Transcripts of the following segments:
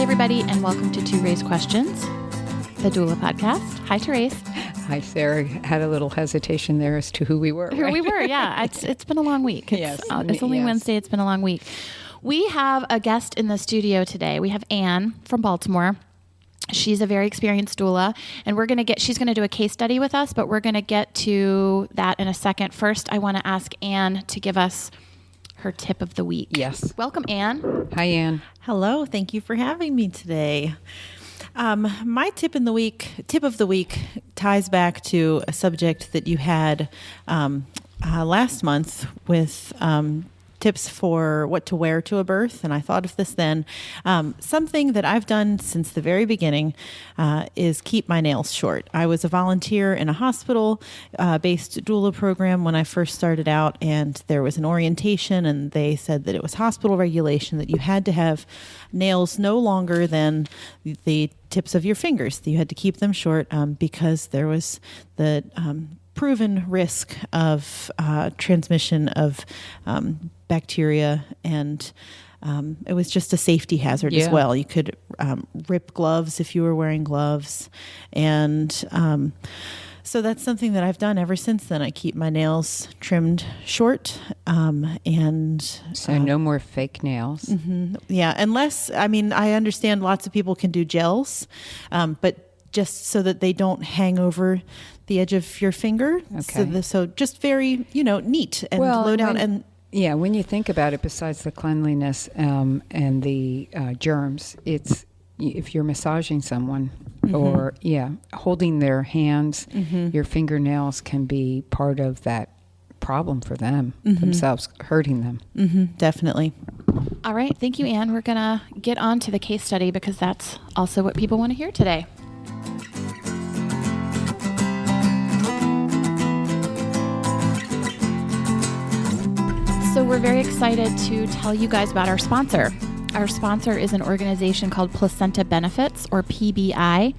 Hi, everybody, and welcome to ToRAISE Questions, the doula podcast. Hi, Thérèse. Hi, Sarah. Had a little hesitation there as to who we were. Who we were, yeah. It's been a long week. Yes. It's only Wednesday. It's been a long week. We have a guest in the studio today. We have Anne from Baltimore. She's a very experienced doula, and she's going to do a case study with us, but we're going to get to that in a second. First, I want to ask Anne to give us her tip of the week. Yes. Welcome, Anne. Hi, Anne. Hello. Thank you for having me today. My tip of the week ties back to a subject that you had last month with tips for what to wear to a birth. And I thought of this then. Something that I've done since the very beginning is keep my nails short. I was a volunteer in a hospital-based doula program when I first started out, and there was an orientation, and they said that it was hospital regulation that you had to have nails no longer than the tips of your fingers. You had to keep them short because there was the proven risk of transmission of bacteria, and it was just a safety hazard as well. You could rip gloves if you were wearing gloves, and so that's something that I've done ever since then. I keep my nails trimmed short, and so no more fake nails. Mm-hmm. Yeah, unless, I understand lots of people can do gels, but just so that they don't hang over the edge of your finger. Okay. So just very, neat and low down. Yeah, when you think about it, besides the cleanliness and the germs, it's if you're massaging someone or holding their hands, your fingernails can be part of that problem for them themselves, hurting them. Definitely. All right. Thank you, Anne. We're going to get on to the case study because that's also what people want to hear today. So we're very excited to tell you guys about our sponsor. Our sponsor is an organization called Placenta Benefits, or PBI.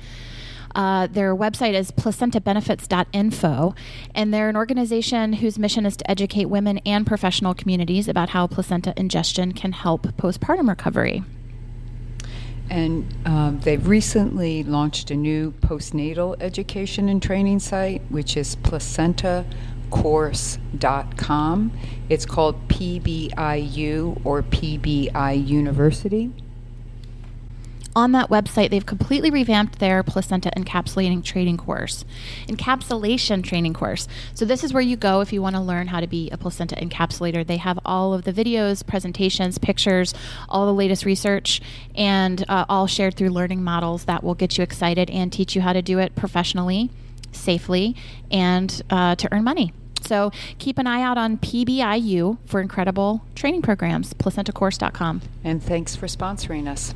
Their website is placentabenefits.info, and they're an organization whose mission is to educate women and professional communities about how placenta ingestion can help postpartum recovery. And they've recently launched a new postnatal education and training site, which is placentacourse.com. It's called PBIU, or PBI University. On that website, they've completely revamped their placenta encapsulation training course. So this is where you go if you want to learn how to be a placenta encapsulator. They have all of the videos, presentations, pictures, all the latest research, and all shared through learning models that will get you excited and teach you how to do it professionally, safely, and to earn money. So keep an eye out on PBIU for incredible training programs, placentacourse.com. And thanks for sponsoring us.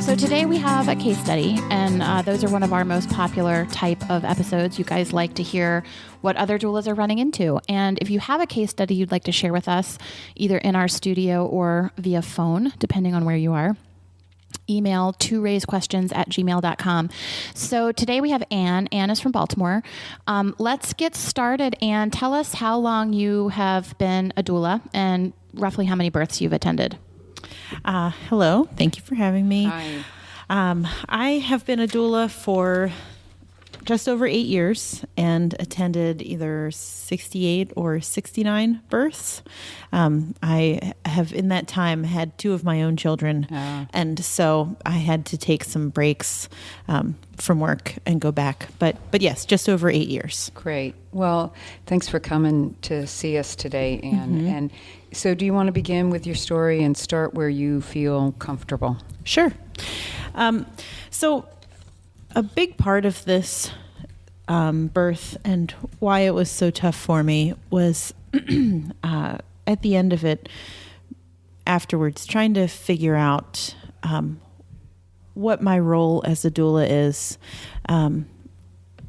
So today we have a case study, and those are one of our most popular type of episodes. You guys like to hear what other doulas are running into. And if you have a case study you'd like to share with us, either in our studio or via phone, depending on where you are, email ToRAISEQuestions@gmail.com. So today we have Anne. Anne is from Baltimore. Let's get started. Anne, tell us how long you have been a doula and roughly how many births you've attended. Hello. Thank you for having me. Hi. I have been a doula for just over 8 years and attended either 68 or 69 births. I have in that time had 2 of my own children, and so I had to take some breaks from work and go back. But yes, just over 8 years. Great. Well, thanks for coming to see us today, Anne. And so do you want to begin with your story and start where you feel comfortable? Sure. So a big part of this birth and why it was so tough for me was at the end of it, afterwards, trying to figure out what my role as a doula is,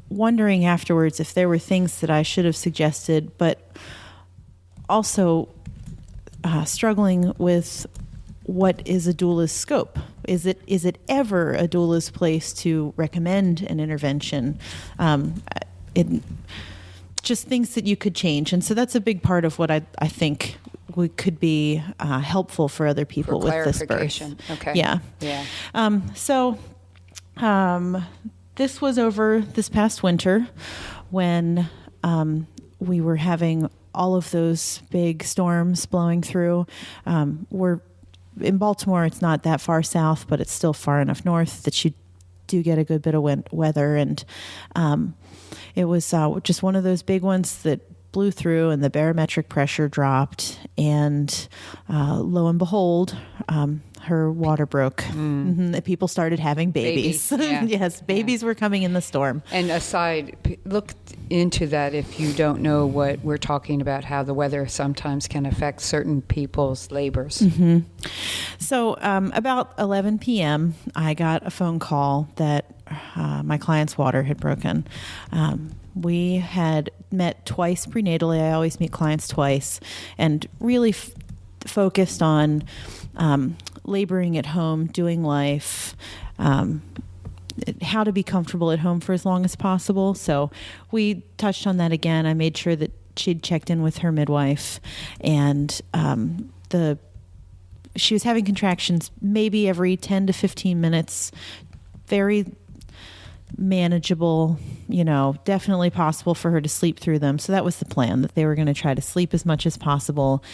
wondering afterwards if there were things that I should have suggested, but also struggling with what is a doula's scope. Is it ever a doula's place to recommend an intervention? just things that you could change. And so that's a big part of what I think could be helpful for other people with this birth. Okay. Yeah. So this was over this past winter when we were having all of those big storms blowing through. We're in Baltimore. It's not that far south, but it's still far enough north that you do get a good bit of weather. And it was just one of those big ones that blew through, and the barometric pressure dropped, and lo and behold, her water broke. People started having babies. Yeah. Yes, babies were coming in the storm. And look into that if you don't know what we're talking about, how the weather sometimes can affect certain people's labors. So about 11 p.m., I got a phone call that my client's water had broken. We had met twice prenatally. I always meet clients twice, and really focused on laboring at home, doing life, how to be comfortable at home for as long as possible. So we touched on that again. I made sure that she'd checked in with her midwife, and she was having contractions maybe every 10 to 15 minutes, very manageable, definitely possible for her to sleep through them. So that was the plan, that they were going to try to sleep as much as possible.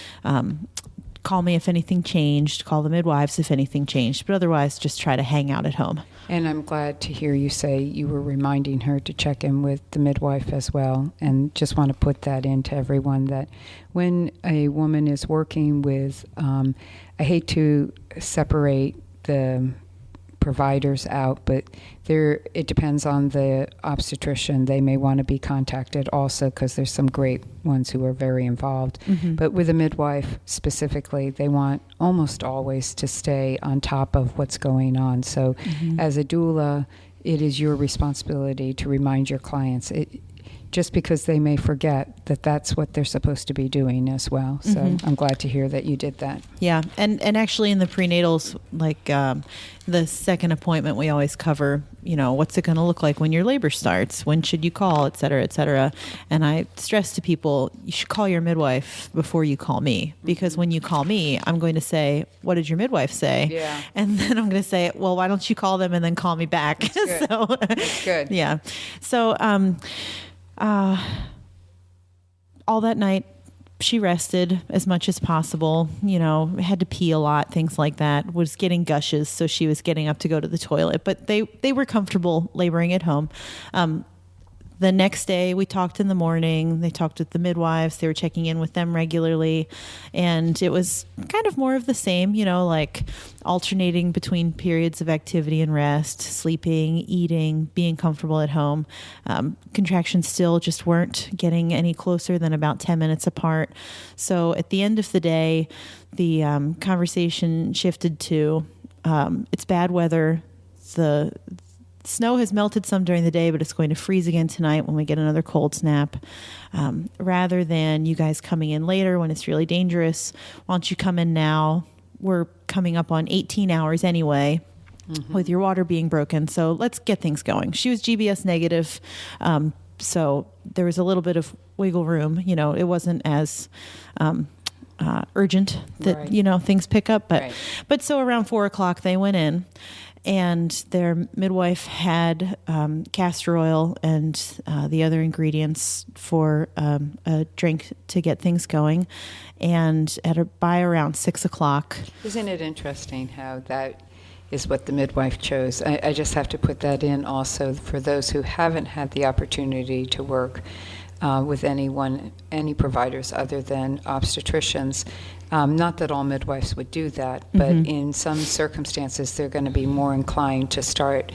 Call me if anything changed, call the midwives if anything changed, but otherwise just try to hang out at home. And I'm glad to hear you say you were reminding her to check in with the midwife as well. And just want to put that into everyone, that when a woman is working with, I hate to separate the providers out, but it depends on the obstetrician. They may want to be contacted also, because there's some great ones who are very involved. But with a midwife specifically, they want almost always to stay on top of what's going on. So as a doula, it is your responsibility to remind your clients, just because they may forget, that that's what they're supposed to be doing as well. So I'm glad to hear that you did that. Yeah. And actually in the prenatals, like the second appointment, we always cover, what's it going to look like when your labor starts? When should you call, et cetera, et cetera. And I stress to people, you should call your midwife before you call me, because when you call me, I'm going to say, what did your midwife say? Yeah. And then I'm going to say, well, why don't you call them and then call me back? That's good. That's good. Yeah. So, all that night, she rested as much as possible, had to pee a lot, things like that, was getting gushes. So she was getting up to go to the toilet, but they were comfortable laboring at home. The next day we talked in the morning. They talked with the midwives. They were checking in with them regularly. And it was kind of more of the same, like alternating between periods of activity and rest, sleeping, eating, being comfortable at home. Contractions still just weren't getting any closer than about 10 minutes apart. So at the end of the day, the conversation shifted to it's bad weather. The snow has melted some during the day, but it's going to freeze again tonight when we get another cold snap. Rather than you guys coming in later when it's really dangerous, why don't you come in now? We're coming up on 18 hours anyway with your water being broken. So let's get things going. She was GBS negative. So there was a little bit of wiggle room. It wasn't as urgent that, Right. Things pick up. Right. But so around 4:00 they went in. And their midwife had castor oil and the other ingredients for a drink to get things going. And by around 6:00. Isn't it interesting how that is what the midwife chose? I just have to put that in also for those who haven't had the opportunity to work with any providers other than obstetricians. Not that all midwives would do that, but in some circumstances they're going to be more inclined to start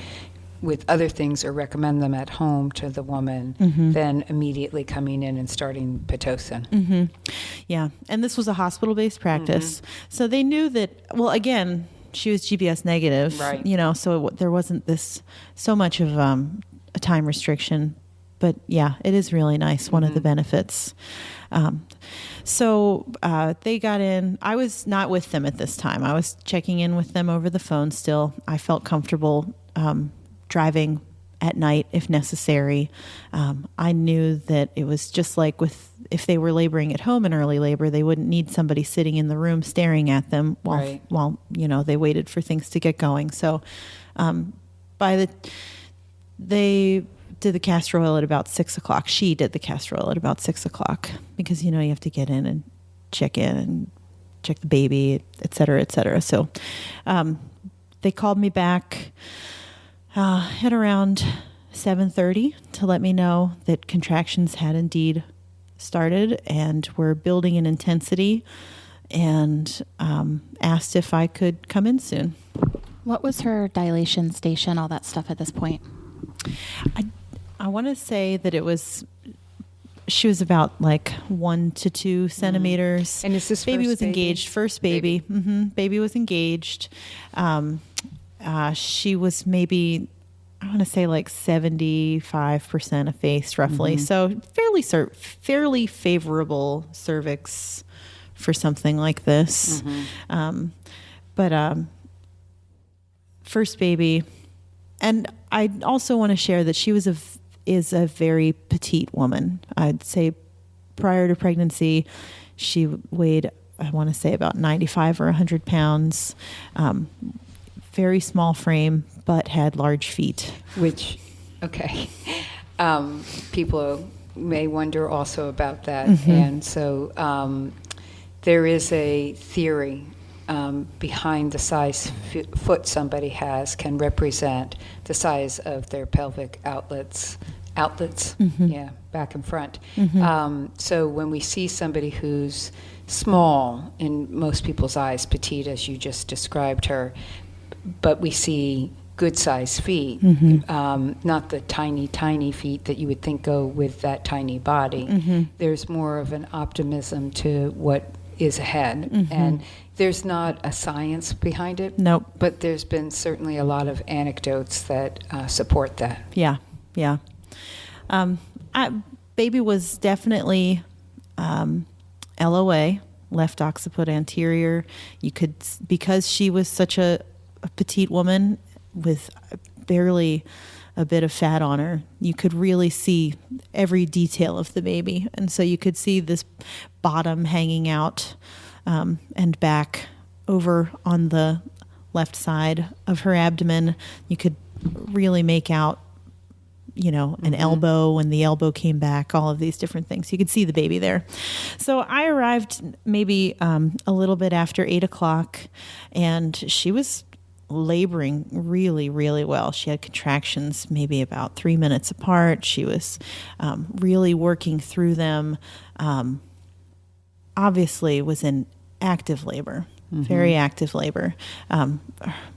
with other things or recommend them at home to the woman than immediately coming in and starting Pitocin. Yeah, and this was a hospital-based practice. So they knew that, well, again, she was GBS negative, Right. So there wasn't so much of a time restriction. But yeah, it is really nice. One of the benefits. So they got in. I was not with them at this time. I was checking in with them over the phone still. I felt comfortable driving at night if necessary. I knew that it was just like if they were laboring at home in early labor, they wouldn't need somebody sitting in the room staring at them while they waited for things to get going. So they did the castor oil at about 6 o'clock. She did the castor oil at about 6 o'clock because, you have to get in and check the baby, et cetera, et cetera. So they called me back at around 7:30 to let me know that contractions had indeed started and were building in intensity, and asked if I could come in soon. What was her dilation station, all that stuff at this point? I want to say that she was about like 1 to 2 centimeters. And is this baby first was baby? engaged? First baby. Baby was engaged. She was maybe, I want to say like 75% effaced roughly. So fairly favorable cervix for something like this. But first baby. And I also want to share that she is a very petite woman. I'd say prior to pregnancy, she weighed, I want to say about 95 or 100 pounds. Very small frame, but had large feet. Which, okay. People may wonder also about that. And so there is a theory behind the size foot somebody has can represent the size of their pelvic outlets, back and front. So when we see somebody who's small, in most people's eyes, petite, as you just described her, but we see good-sized feet, not the tiny feet that you would think go with that tiny body. There's more of an optimism to what is ahead. And there's not a science behind it. Nope. But there's been certainly a lot of anecdotes that support that. Yeah. Baby was definitely LOA, left occiput anterior. You could, because she was such a petite woman with barely a bit of fat on her, you could really see every detail of the baby. And so you could see this bottom hanging out and back over on the left side of her abdomen. You could really make out, an elbow, when the elbow came back, all of these different things. You could see the baby there. So I arrived maybe a little bit after 8 o'clock, and she was laboring really, really well. She had contractions maybe about 3 minutes apart. She was really working through them. Obviously was in active labor, very active labor,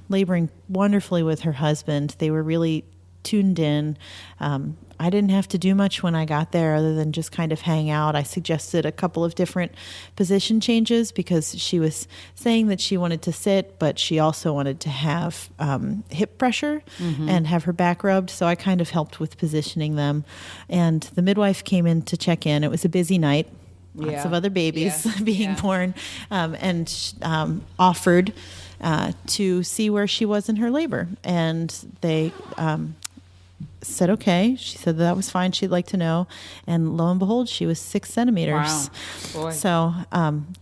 laboring wonderfully with her husband. They were really tuned in. I didn't have to do much when I got there other than just kind of hang out. I suggested a couple of different position changes because she was saying that she wanted to sit, but she also wanted to have hip pressure and have her back rubbed. So I kind of helped with positioning them. And the midwife came in to check in. It was a busy night. Lots of other babies being born, and offered to see where she was in her labor. And they said, okay. She said that was fine. She'd like to know. And lo and behold, she was 6 centimeters. Wow. Boy. So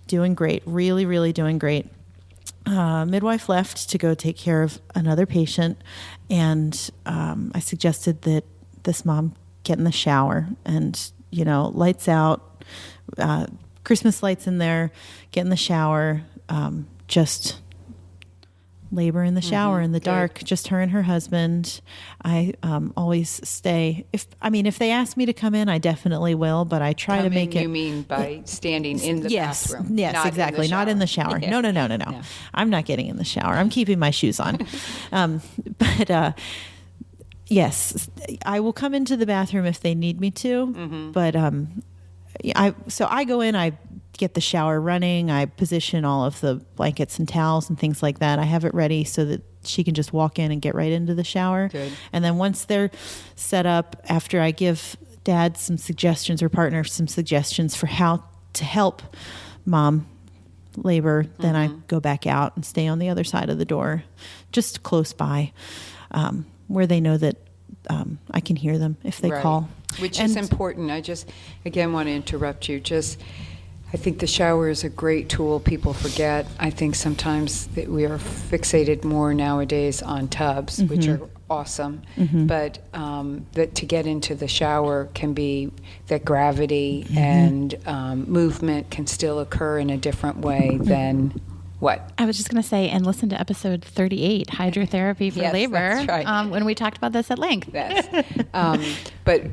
doing great, really, really doing great. Midwife left to go take care of another patient. And I suggested that this mom get in the shower and, lights out, Christmas lights in there, get in the shower, just labor in the shower in the dark, just her and her husband. I always stay. If they ask me to come in, I definitely will, but I try to make it. You mean by standing in the bathroom? Yes, not exactly. In not in the shower. Yeah. No. I'm not getting in the shower. I'm keeping my shoes on. But yes, I will come into the bathroom if they need me to. But I go in, I get the shower running, I position all of the blankets and towels and things like that. I have it ready so that she can just walk in and get right into the shower. Good. And then once they're set up, after I give Dad some suggestions or partner some suggestions for how to help Mom labor, then I go back out and stay on the other side of the door, just close by, where they know that I can hear them if they call. Which is important. I just, again, want to interrupt you. I think the shower is a great tool. People forget. I think sometimes that we are fixated more nowadays on tubs, which are awesome. But that to get into the shower can be that gravity and movement can still occur in a different way than what? I was just going to say, and listen to episode 38, Hydrotherapy for Labor, that's right. when we talked about this at length. Yes. But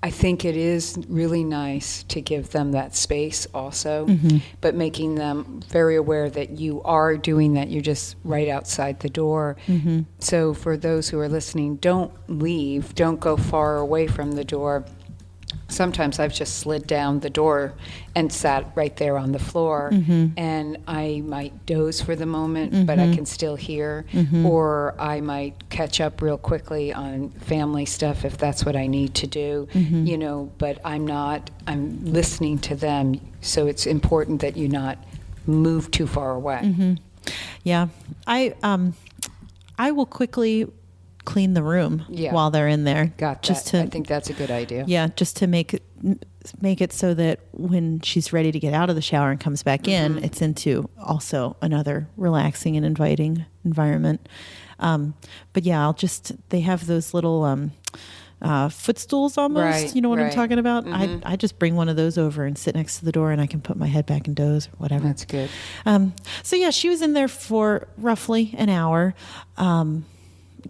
I think it is really nice to give them that space also, but making them very aware that you are doing that. You're just right outside the door. So for those who are listening, don't leave. Don't go far away from the door. Sometimes I've just slid down the door and sat right there on the floor, and I might doze for the moment, but I can still hear, or I might catch up real quickly on family stuff if that's what I need to do, but I'm listening to them, so it's important that you not move too far away. Yeah. I will quickly clean the room while they're in there. Got that. I think that's a good idea. Yeah, just to make it so that when she's ready to get out of the shower and comes back in, it's into also another relaxing and inviting environment. But yeah, they have those little footstools almost. Right, you know what I'm talking about? I just bring one of those over and sit next to the door, and I can put my head back and doze or whatever. That's good. So yeah, she was in there for roughly an hour.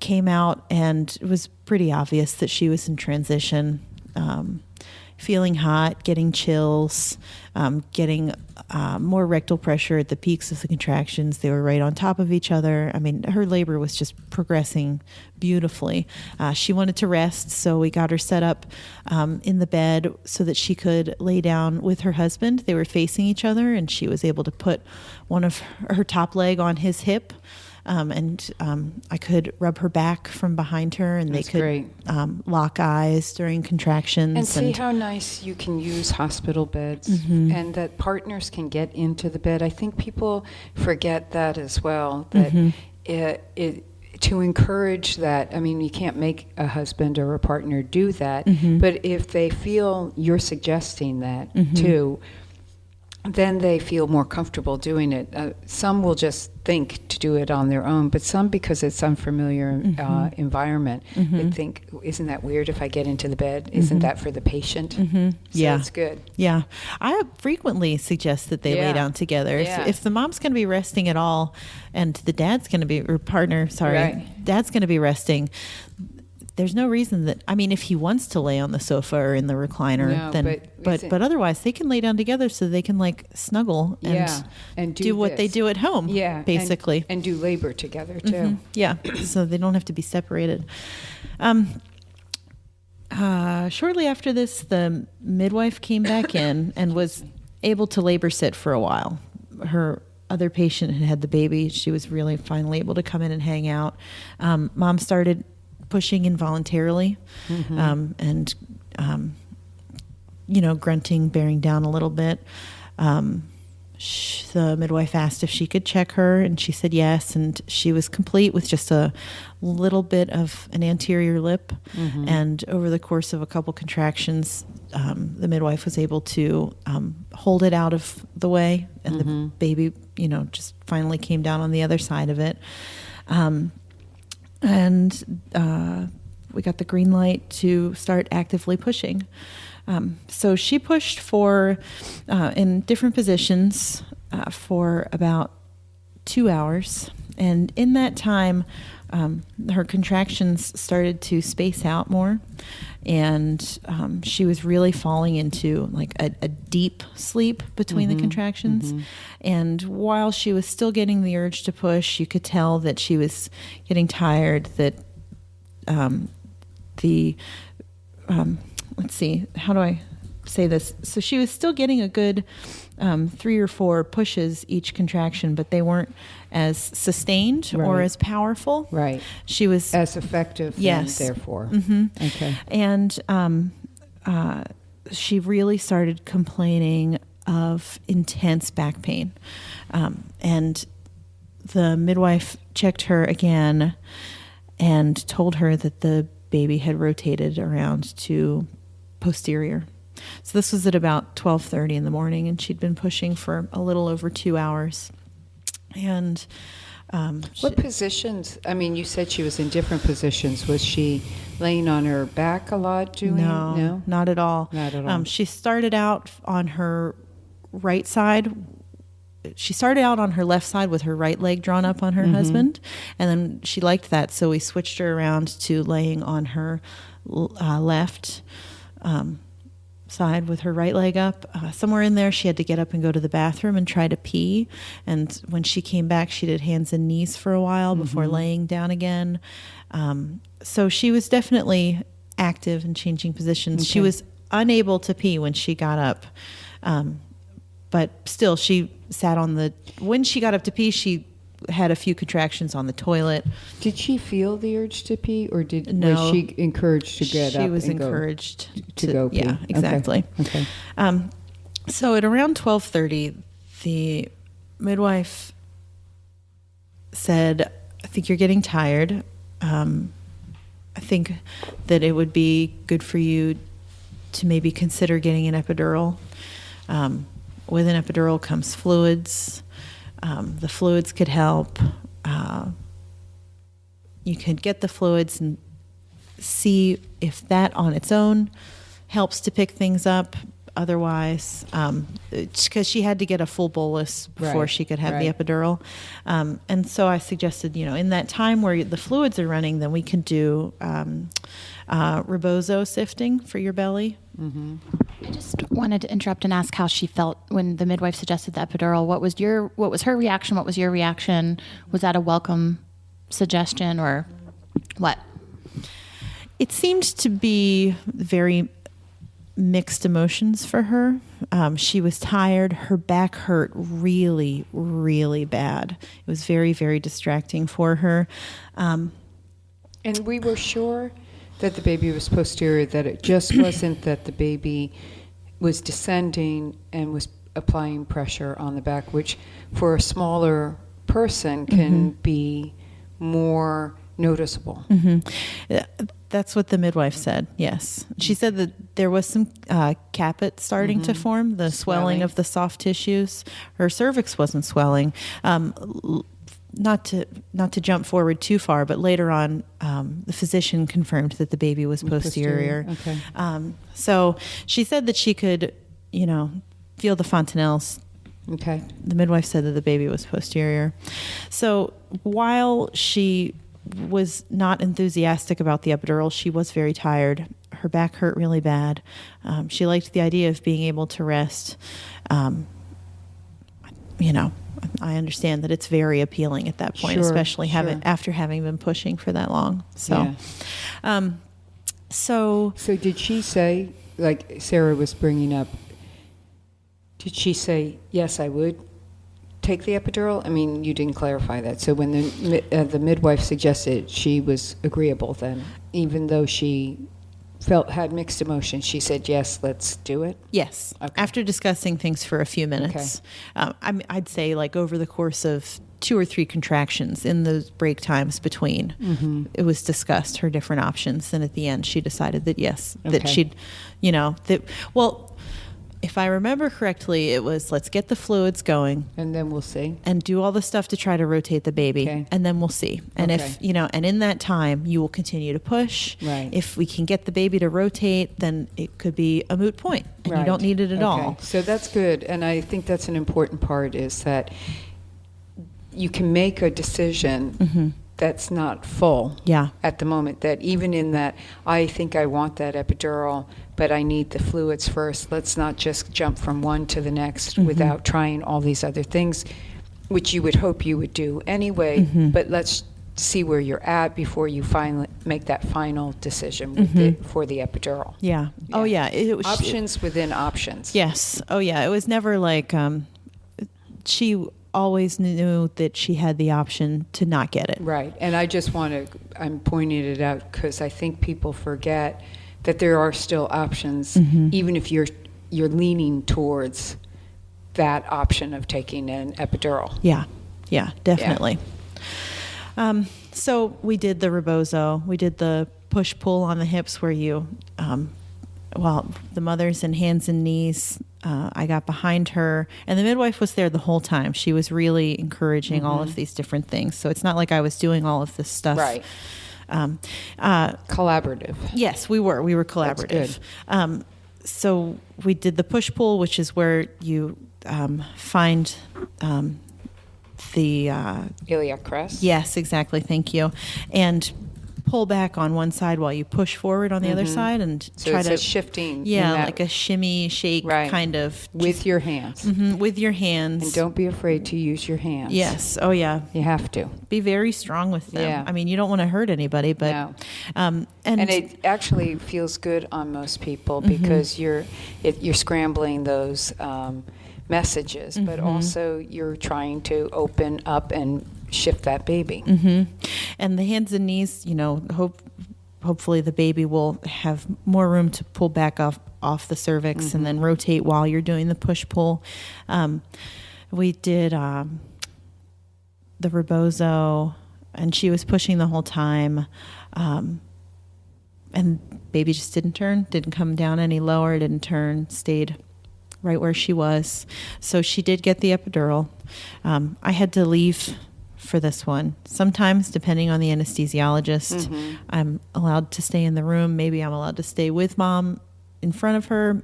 Came out, and it was pretty obvious that she was in transition, feeling hot, getting chills, getting more rectal pressure at the peaks of the contractions. They were right on top of each other. I mean, her labor was just progressing beautifully. She wanted to rest, so we got her set up in the bed so that she could lay down with her husband. They were facing each other, and she was able to put one of her top leg on his hip. And I could rub her back from behind her, and That's they could lock eyes during contractions. And see how nice you can use hospital beds, and that partners can get into the bed. I think people forget that as well, that to encourage that. I mean, you can't make a husband or a partner do that, but if they feel you're suggesting that too, then they feel more comfortable doing it. Some will just think to do it on their own, but some, because it's unfamiliar environment, would think, isn't that weird if I get into the bed? Isn't that for the patient? So it's good. Yeah. I frequently suggest that they lay down together. Yeah. If the mom's going to be resting at all, and the dad's going to be, or partner, dad's going to be resting, there's no reason that, I mean, if he wants to lay on the sofa or in the recliner, but otherwise they can lay down together so they can like snuggle and do what they do at home, basically. And do labor together too. Yeah, so they don't have to be separated. Shortly after this, the midwife came back in and was able to labor sit for a while. Her other patient had the baby. She was really finally able to come in and hang out. Mom started pushing involuntarily, and grunting, bearing down a little bit. The midwife asked if she could check her, and she said yes, and she was complete with just a little bit of an anterior lip. And over the course of a couple contractions, the midwife was able to hold it out of the way, and the baby, just finally came down on the other side of it. And we got the green light to start actively pushing. So she pushed for, in different positions, for about 2 hours. And in that time, her contractions started to space out more. And she was really falling into like a deep sleep between the contractions. And while she was still getting the urge to push, you could tell that she was getting tired, that let's see, how do I say this? So she was still getting a good 3 or 4 pushes each contraction, but they weren't as sustained or as powerful. Right. She was as effective. Yes. Therefore. Okay. And she really started complaining of intense back pain. And the midwife checked her again, and told her that the baby had rotated around to posterior. So this was at about 12:30 in the morning, and she'd been pushing for a little over 2 hours. And what positions? I mean, you said she was in different positions. Was she laying on her back a lot doing? No, not at all. Not at all. She started out on her right side. She started out on her left side with her right leg drawn up on her husband, and then she liked that, so we switched her around to laying on her left side with her right leg up. Somewhere in there, she had to get up and go to the bathroom and try to pee. And when she came back, she did hands and knees for a while before laying down again. So she was definitely active and changing positions. Okay. She was unable to pee when she got up. But still, she sat on when she got up to pee, she had a few contractions on the toilet. Did she feel the urge to pee, or No. was she encouraged to get up? She was and encouraged to go pee? Yeah, exactly. Okay. So at around 12:30, the midwife said, "I think you're getting tired. I think that it would be good for you to maybe consider getting an epidural. With an epidural comes fluids. The fluids could help. You could get the fluids and see if that on its own helps to pick things up. Otherwise, because she had to get a full bolus before Right, she could have right. the epidural. And so I suggested, in that time where the fluids are running, then we can do rebozo sifting for your belly." I just wanted to interrupt and ask how she felt when the midwife suggested the epidural. What was her reaction? What was your reaction? Was that a welcome suggestion or what? It seemed to be very mixed emotions for her. She was tired. Her back hurt really, really bad. It was very, very distracting for her. And we were sure that the baby was posterior, that it just wasn't that the baby was descending and was applying pressure on the back, which for a smaller person can be more noticeable. That's what the midwife said, yes. She said that there was some caput starting to form, the swelling of the soft tissues. Her cervix wasn't swelling. Not to jump forward too far, but later on, the physician confirmed that the baby was posterior. Okay. So she said that she could, feel the fontanelles. Okay. The midwife said that the baby was posterior. So while she was not enthusiastic about the epidural, she was very tired. Her back hurt really bad. She liked the idea of being able to rest. I understand that it's very appealing at that point, Sure, especially sure. after having been pushing for that long. So, so did she say, like Sarah was bringing up, did she say, yes, I would take the epidural? I mean, you didn't clarify that. So when the midwife suggested, she was agreeable then, even though she had mixed emotions, she said, yes, let's do it? yes, Okay. after discussing things for a few minutes, I'd say like over the course of 2 or 3 contractions in those break times between, it was discussed her different options. And at the end, she decided that yes, that Okay. she'd, if I remember correctly, it was let's get the fluids going And then we'll see. and do all the stuff to try to rotate the baby, Okay. and then we'll see. And if, and in that time, you will continue to push. Right. If we can get the baby to rotate, then it could be a moot point, and you Right. don't need it at all. So that's good. And I think that's an important part, is that you can make a decision that's not full Yeah. at the moment, that even in that, I think I want that epidural, but I need the fluids first. Let's not just jump from one to the next without trying all these other things, which you would hope you would do anyway, but let's see where you're at before you finally make that final decision with for the epidural. Yeah. Oh, yeah. It was Options within options. Yes. Oh, yeah. It was never like she always knew that she had the option to not get it. Right. And I just I'm pointing it out because I think people forget that there are still options, even if you're leaning towards that option of taking an epidural. Yeah. Yeah, definitely. So we did the rebozo. We did the push-pull on the hips where you, the mother's in hands and knees. I got behind her, and the midwife was there the whole time. She was really encouraging all of these different things. So it's not like I was doing all of this stuff. Right. Collaborative. Yes, we were. We were collaborative. So we did the push-pull, which is where you find the iliac crest. Yes, exactly. Thank you. And pull back on one side while you push forward on the other side, and so try it's to a shifting. like a shimmy shake kind of with your hands. With your hands. And don't be afraid to use your hands. Yes. Oh yeah. You have to Be very strong with them. Yeah. I mean, you don't want to hurt anybody, but No. And it actually feels good on most people because you're scrambling those messages, but also you're trying to open up and shift that baby. And the hands and knees, hopefully the baby will have more room to pull back off the cervix and then rotate while you're doing the push-pull. We did the rebozo, and she was pushing the whole time. And baby just didn't come down any lower, didn't turn, stayed right where she was. So she did get the epidural. I had to leave for this one. Sometimes, depending on the anesthesiologist, I'm allowed to stay in the room. Maybe I'm allowed to stay with mom in front of her.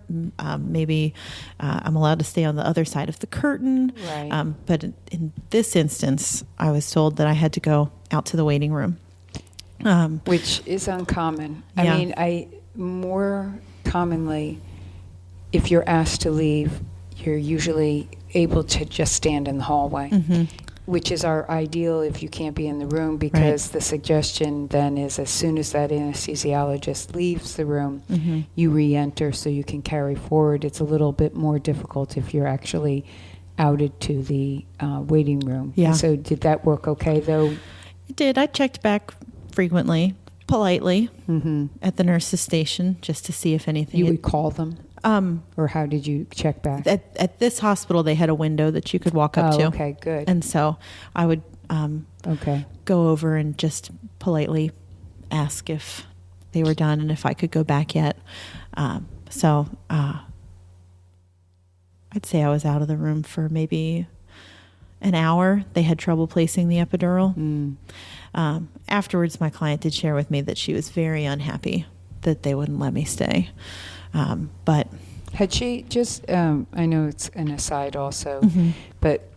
Maybe I'm allowed to stay on the other side of the curtain. Right. But in this instance, I was told that I had to go out to the waiting room. Which is uncommon. Yeah. I mean, more commonly, if you're asked to leave, you're usually able to just stand in the hallway, which is our ideal if you can't be in the room, because the suggestion then is as soon as that anesthesiologist leaves the room, you re-enter so you can carry forward. It's a little bit more difficult if you're actually outed to the waiting room. Yeah. And so did that work okay, though? It did. I checked back frequently, politely, at the nurse's station just to see if anything. You would call them? Or how did you check back? At this hospital, they had a window that you could walk up to. Okay, good. And so I would go over and just politely ask if they were done and if I could go back yet. So I'd say I was out of the room for maybe an hour. They had trouble placing the epidural. Afterwards, my client did share with me that she was very unhappy that they wouldn't let me stay. But had she just, I know it's an aside also, but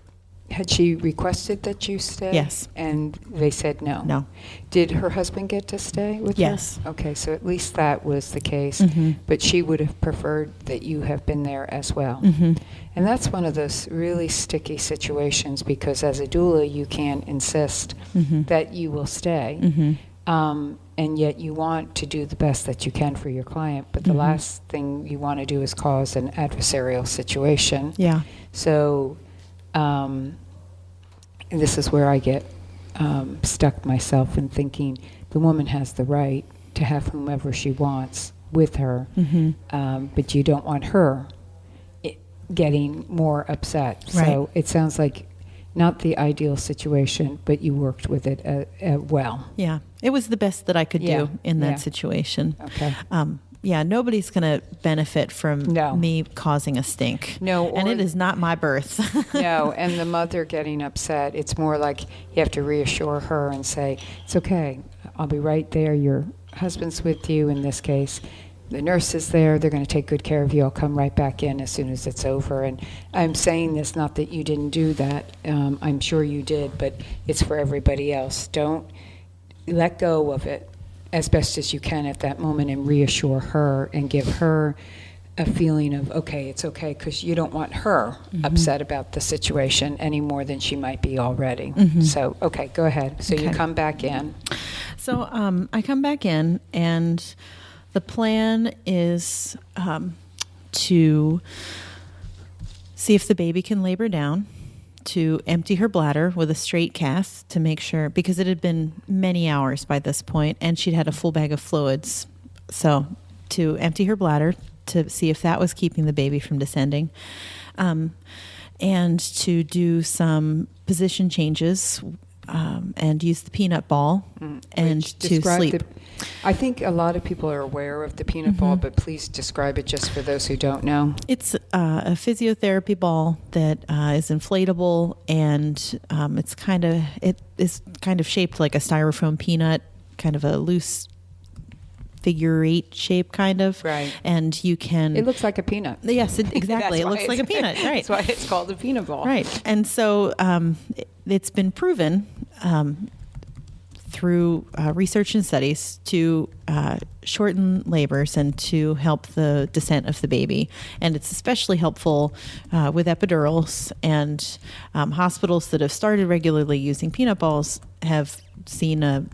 had she requested that you stay? Yes. And they said no? No. Did her husband get to stay with Yes. her? Okay, so at least that was the case. But she would have preferred that you have been there as well. And that's one of those really sticky situations, because as a doula, you can't insist that you will stay. And yet you want to do the best that you can for your client. But the last thing you want to do is cause an adversarial situation. yeah. So and this is where I get stuck myself in thinking the woman has the right to have whomever she wants with her, but you don't want her getting more upset. Right. So it sounds like not the ideal situation, but you worked with it well. Yeah. It was the best that I could do in that situation. Okay. Nobody's going to benefit from No. me causing a stink. No, And or- it is not my birth. No, and the mother getting upset, it's more like you have to reassure her and say, it's okay, I'll be right there, your husband's with you in this case, the nurse is there, they're going to take good care of you, I'll come right back in as soon as it's over. And I'm saying this not that you didn't do that, I'm sure you did, but it's for everybody else. Don't let go of it as best as you can at that moment and reassure her and give her a feeling of, okay, it's okay, because you don't want her upset about the situation any more than she might be already. So, okay, go ahead. So you Okay. come back in. So I come back in, and the plan is to see if the baby can labor down, to empty her bladder with a straight cath to make sure, because it had been many hours by this point and she'd had a full bag of fluids. So to empty her bladder to see if that was keeping the baby from descending, and to do some position changes and use the peanut ball and to sleep. I think a lot of people are aware of the peanut ball, but please describe it just for those who don't know. It's a physiotherapy ball that is inflatable, and it is kind of shaped like a styrofoam peanut, kind of a loose figure 8 shape, kind of. Right. And you can... It looks like a peanut. Yes, exactly. It looks like a peanut. Right. That's why it's called a peanut ball. Right. And so it's been proven through research and studies to shorten labors and to help the descent of the baby. And it's especially helpful with epidurals, and hospitals that have started regularly using peanut balls have seen a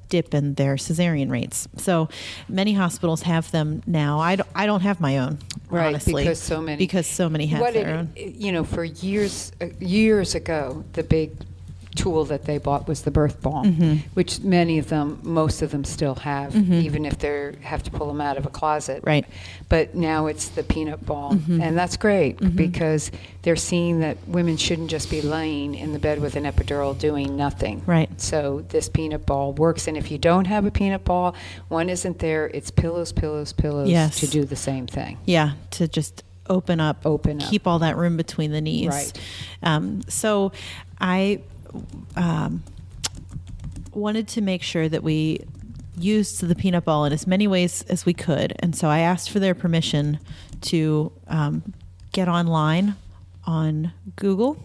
dip in their cesarean rates. So many hospitals have them now. I don't have my own, right, honestly, because so many have their own. You know, for years ago, the big tool that they bought was the birth ball, which most of them still have, even if they have to pull them out of a closet. Right. But now it's the peanut ball, and that's great because they're seeing that women shouldn't just be laying in the bed with an epidural doing nothing. Right. So this peanut ball works, and if you don't have a peanut ball, one isn't there, it's pillows Yes. to do the same thing. Yeah, to just open up, keep all that room between the knees. Right. So I wanted to make sure that we used the peanut ball in as many ways as we could. And so I asked for their permission to get online on Google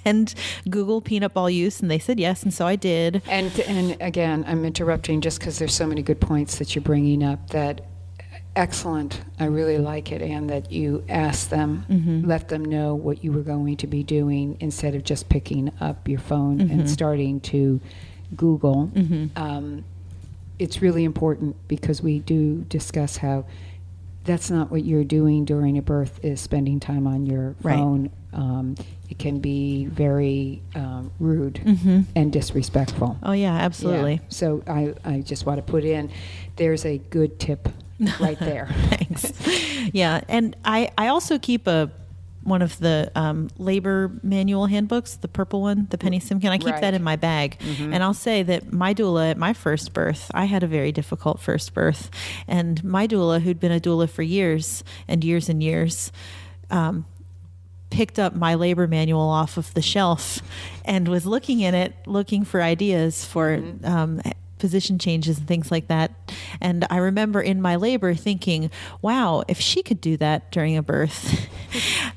and Google peanut ball use, and they said yes, and so I did. And again, I'm interrupting just because there's so many good points that you're bringing up. That excellent. I really like it, and that you asked them, let them know what you were going to be doing instead of just picking up your phone and starting to Google. It's really important because we do discuss how that's not what you're doing during a birth, is spending time on your phone. It can be very rude and disrespectful. Oh, yeah, absolutely. Yeah. So I just want to put in, there's a good tip right there. Thanks. Yeah, and I also keep one of the labor manual handbooks, the purple one, the Penny Simkin. I keep that in my bag. And I'll say that my doula at my first birth, I had a very difficult first birth. And my doula, who'd been a doula for years and years and years, picked up my labor manual off of the shelf and was looking in it, looking for ideas for position changes and things like that. And I remember in my labor thinking, wow, if she could do that during a birth,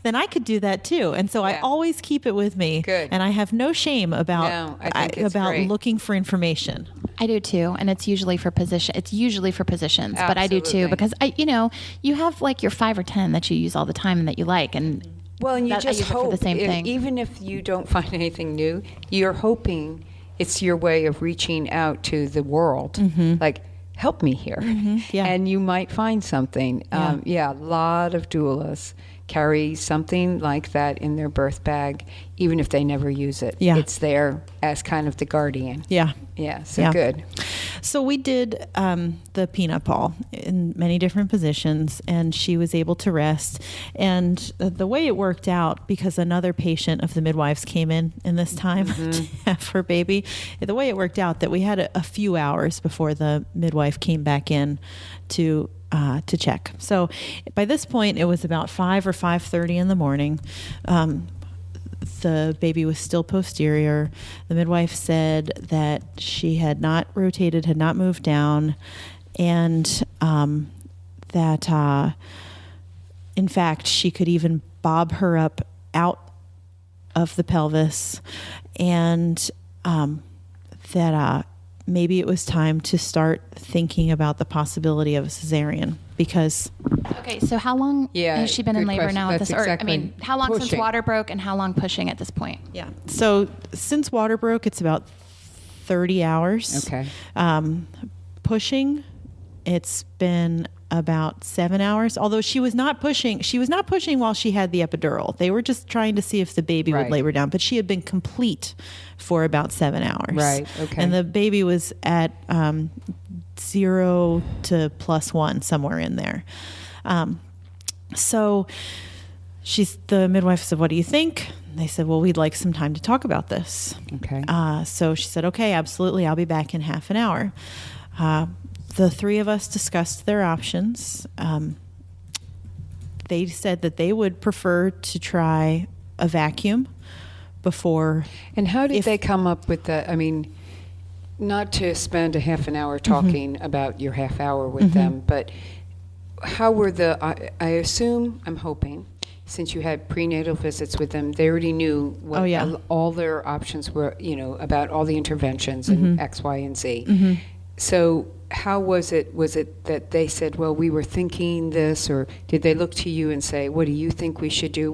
then I could do that too. And so I always keep it with me. Good. And I have no shame about great. looking for information. I do too, and it's usually for positions. Absolutely. But I do too, because you have like your 5 or 10 that you use all the time and that you like, and well, and you just hope for the same thing. Even if you don't find anything new, you're hoping it's your way of reaching out to the world, like, help me here. Yeah. And you might find something. A lot of doulas carry something like that in their birth bag, even if they never use it. Yeah. It's there as kind of the guardian. Yeah. Yeah, so good. So we did the peanut ball in many different positions, and she was able to rest. And the way it worked out, because another patient of the midwives came in this time to have her baby, the way it worked out that we had a few hours before the midwife came back in to check. So by this point, it was about 5 or 5:30 in the morning. The baby was still posterior. The midwife said that she had not rotated, had not moved down, and that in fact she could even bob her up out of the pelvis, and that maybe it was time to start thinking about the possibility of a cesarean. Because okay, so how long has she been in labor now at this? Exactly. Or I mean, how long since water broke, and how long pushing at this point? Yeah. So since water broke, it's about 30 hours. Okay. Pushing, it's been about 7 hours. Although she was not pushing while she had the epidural. They were just trying to see if the baby would labor down, but she had been complete for about 7 hours. Right. Okay. And the baby was at 0 to +1, somewhere in there. So the midwife said, "What do you think?" they said, well, we'd like some time to talk about this. Okay. So she said, okay, absolutely. I'll be back in half an hour. The three of us discussed their options. They said that they would prefer to try a vacuum before. And how did they come up with that? I mean, not to spend a half an hour talking about your half hour with them, but how were I assume, I'm hoping, since you had prenatal visits with them, they already knew what all their options were, about all the interventions and X, Y, and Z. So how was it? Was it that they said, well, we were thinking this, or did they look to you and say, what do you think we should do?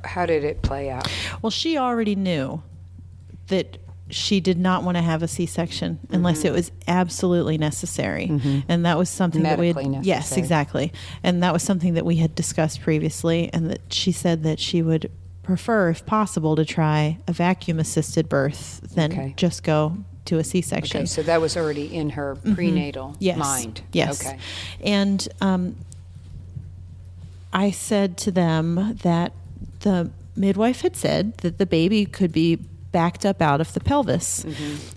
How did it play out? Well, she already knew that she did not want to have a C-section unless it was absolutely necessary. And that was something medically that we had, necessary. yes, exactly. And that was something that we had discussed previously, and that she said that she would prefer, if possible, to try a vacuum-assisted birth than just go to a C-section. Okay, so that was already in her prenatal mind. Yes. Okay. And I said to them that the midwife had said that the baby could be backed up out of the pelvis.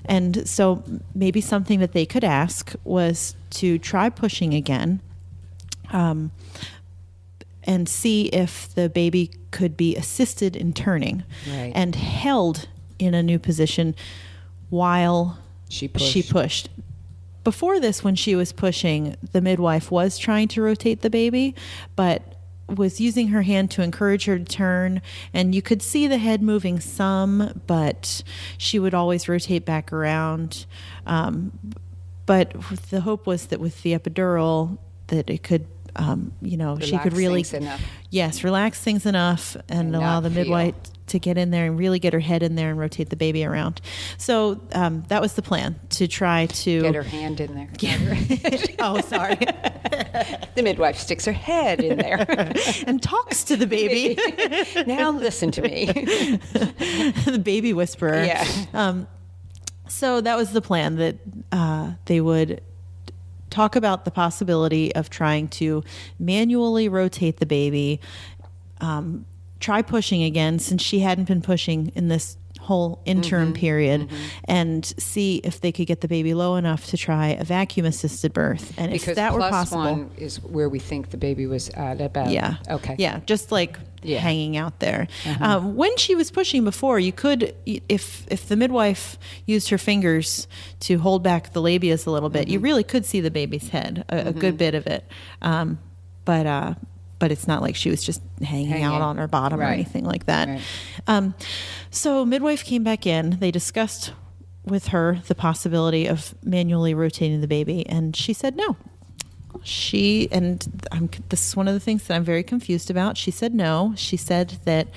And so maybe something that they could ask was to try pushing again, and see if the baby could be assisted in turning and held in a new position while she pushed. Before this, when she was pushing, the midwife was trying to rotate the baby, but was using her hand to encourage her to turn, and you could see the head moving some, but she would always rotate back around. But the hope was that with the epidural, that it could, she could really, relax things enough and allow the midwife to get in there and really get her head in there and rotate the baby around. So that was the plan, to try to get her hand in there. Oh, sorry. The midwife sticks her head in there and talks to the baby. Now listen to me. The baby whisperer. Yeah. So that was the plan, that they would talk about the possibility of trying to manually rotate the baby, try pushing again, since she hadn't been pushing in this whole interim period, and see if they could get the baby low enough to try a vacuum assisted birth. And because if that were possible, +1 is where we think the baby was at about. just like hanging out there. When she was pushing before, you could, if the midwife used her fingers to hold back the labias a little bit, you really could see the baby's head, a good bit of it. But it's not like she was just hanging out on her bottom or anything like that. So midwife came back in. They discussed with her the possibility of manually rotating the baby, and she said no. This is one of the things that I'm very confused about. She said no. She said that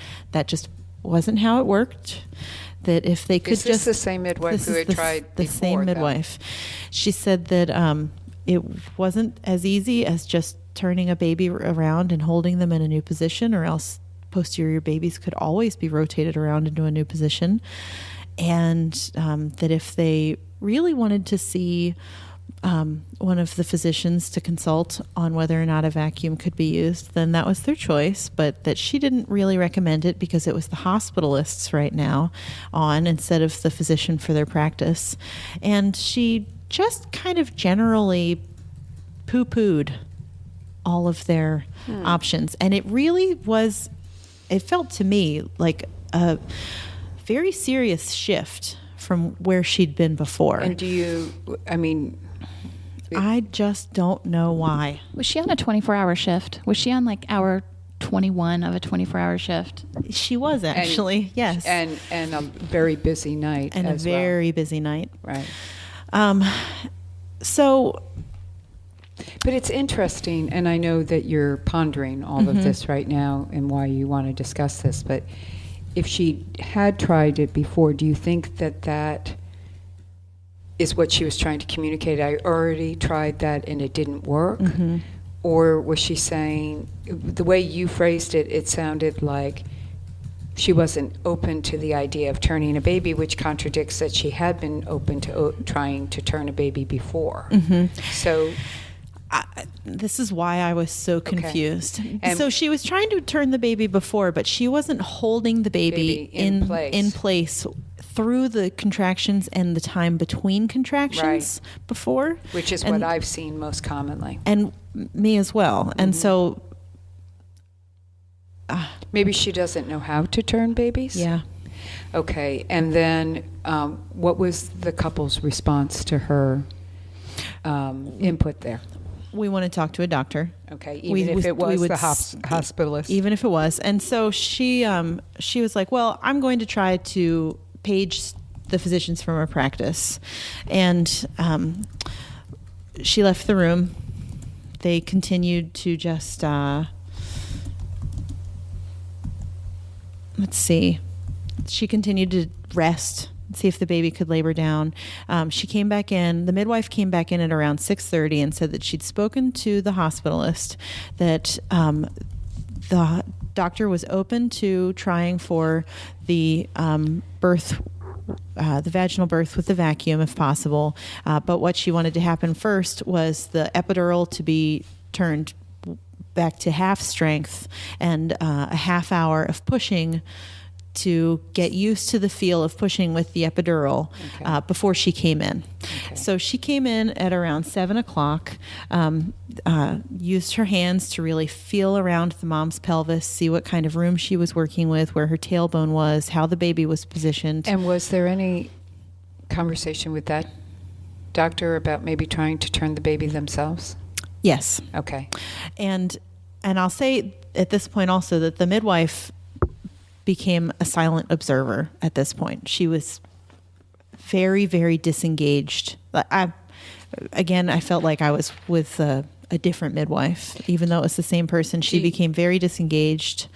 just wasn't how it worked. That if they could the same midwife who had tried the before, same midwife. She said that it wasn't as easy as just turning a baby around and holding them in a new position, or else posterior babies could always be rotated around into a new position. And that if they really wanted to see one of the physicians to consult on whether or not a vacuum could be used, then that was their choice, but that she didn't really recommend it because it was the hospitalists right now on instead of the physician for their practice. And she just kind of generally poo-pooed all of their options. And it really was, it felt to me like a very serious shift from where she'd been before. And I just don't know why. Was she on a 24-hour shift? Was she on like hour 21 of a 24-hour shift? She was actually, yes. And a very busy night. And a very busy night. Right. But it's interesting, and I know that you're pondering all of this right now and why you want to discuss this, but if she had tried it before, do you think that is what she was trying to communicate? I already tried that and it didn't work? Or was she saying, the way you phrased it, it sounded like she wasn't open to the idea of turning a baby, which contradicts that she had been open to trying to turn a baby before. So This is why I was so confused. And so she was trying to turn the baby before, but she wasn't holding the baby in place through the contractions and the time between contractions before. Which is what I've seen most commonly. And me as well. And so... maybe she doesn't know how to turn babies? Yeah. Okay. And then what was the couple's response to her input there? We want to talk to a doctor. Okay, even if it was the hospitalist. Even if it was. And so she was like, well, I'm going to try to page the physicians from our practice. And she left the room. They continued to just, let's see. She continued to rest, see if the baby could labor down. She came back in. The midwife came back in at around 6:30 and said that she'd spoken to the hospitalist, that the doctor was open to trying for the birth, the vaginal birth with the vacuum if possible. But what she wanted to happen first was the epidural to be turned back to half strength and a half hour of pushing to get used to the feel of pushing with the epidural before she came in. Okay. So she came in at around 7 o'clock, used her hands to really feel around the mom's pelvis, see what kind of room she was working with, where her tailbone was, how the baby was positioned. And was there any conversation with that doctor about maybe trying to turn the baby themselves? Yes. Okay. And I'll say at this point also that the midwife became a silent observer at this point. She was very, very disengaged. I felt like I was with a different midwife, even though it was the same person. She became very disengaged.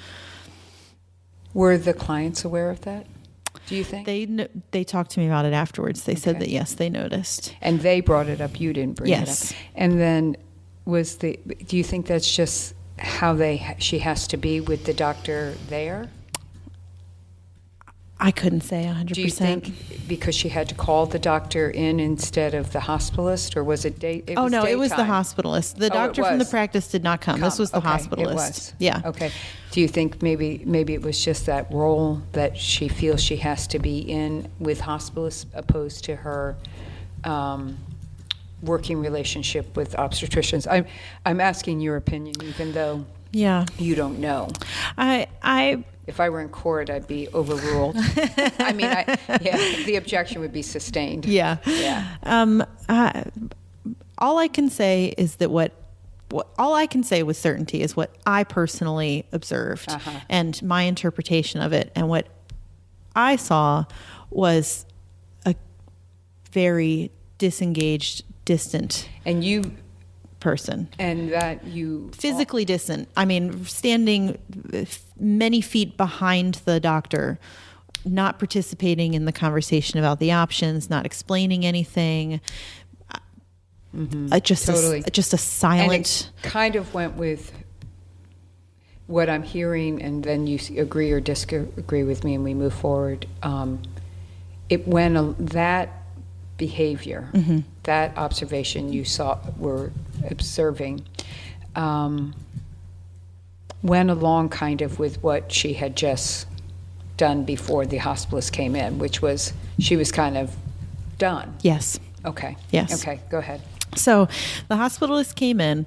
Were the clients aware of that, do you think? They talked to me about it afterwards. They said that, yes, they noticed. And they brought it up. You didn't bring it up. And then do you think that's just how she has to be with the doctor there? I couldn't say 100%. Do you think because she had to call the doctor in instead of the hospitalist, or was it day? It was the hospitalist. The doctor from the practice did not come. This was the hospitalist. It was. Yeah. Okay. Do you think maybe it was just that role that she feels she has to be in with hospitalists opposed to her working relationship with obstetricians? I'm asking your opinion, even though you don't know. If I were in court, I'd be overruled. I mean, the objection would be sustained. Yeah. All I can say is that all I can say with certainty is what I personally observed and my interpretation of it. And what I saw was a very disengaged, distant person. And that you... Physically distant. I mean, standing many feet behind the doctor, not participating in the conversation about the options, not explaining anything. Just a silent... And it kind of went with what I'm hearing, and then you agree or disagree with me and we move forward. That behavior, that observation you were observing, went along kind of with what she had just done before the hospitalist came in, which was she was kind of done. Yes. Okay. Yes. Okay, go ahead. So the hospitalist came in,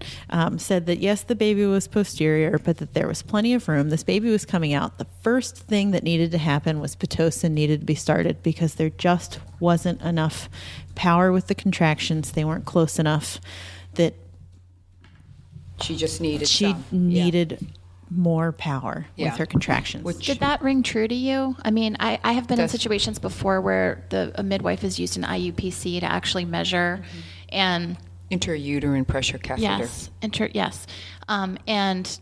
said that yes, the baby was posterior, but that there was plenty of room. This baby was coming out. The first thing that needed to happen was Pitocin needed to be started because there just wasn't enough power with the contractions. They weren't close enough. That she just needed more power with her contractions. Did that ring true to you? I mean, I have been in situations before where a midwife has used an IUPC to actually measure and intrauterine pressure catheter. Yes. And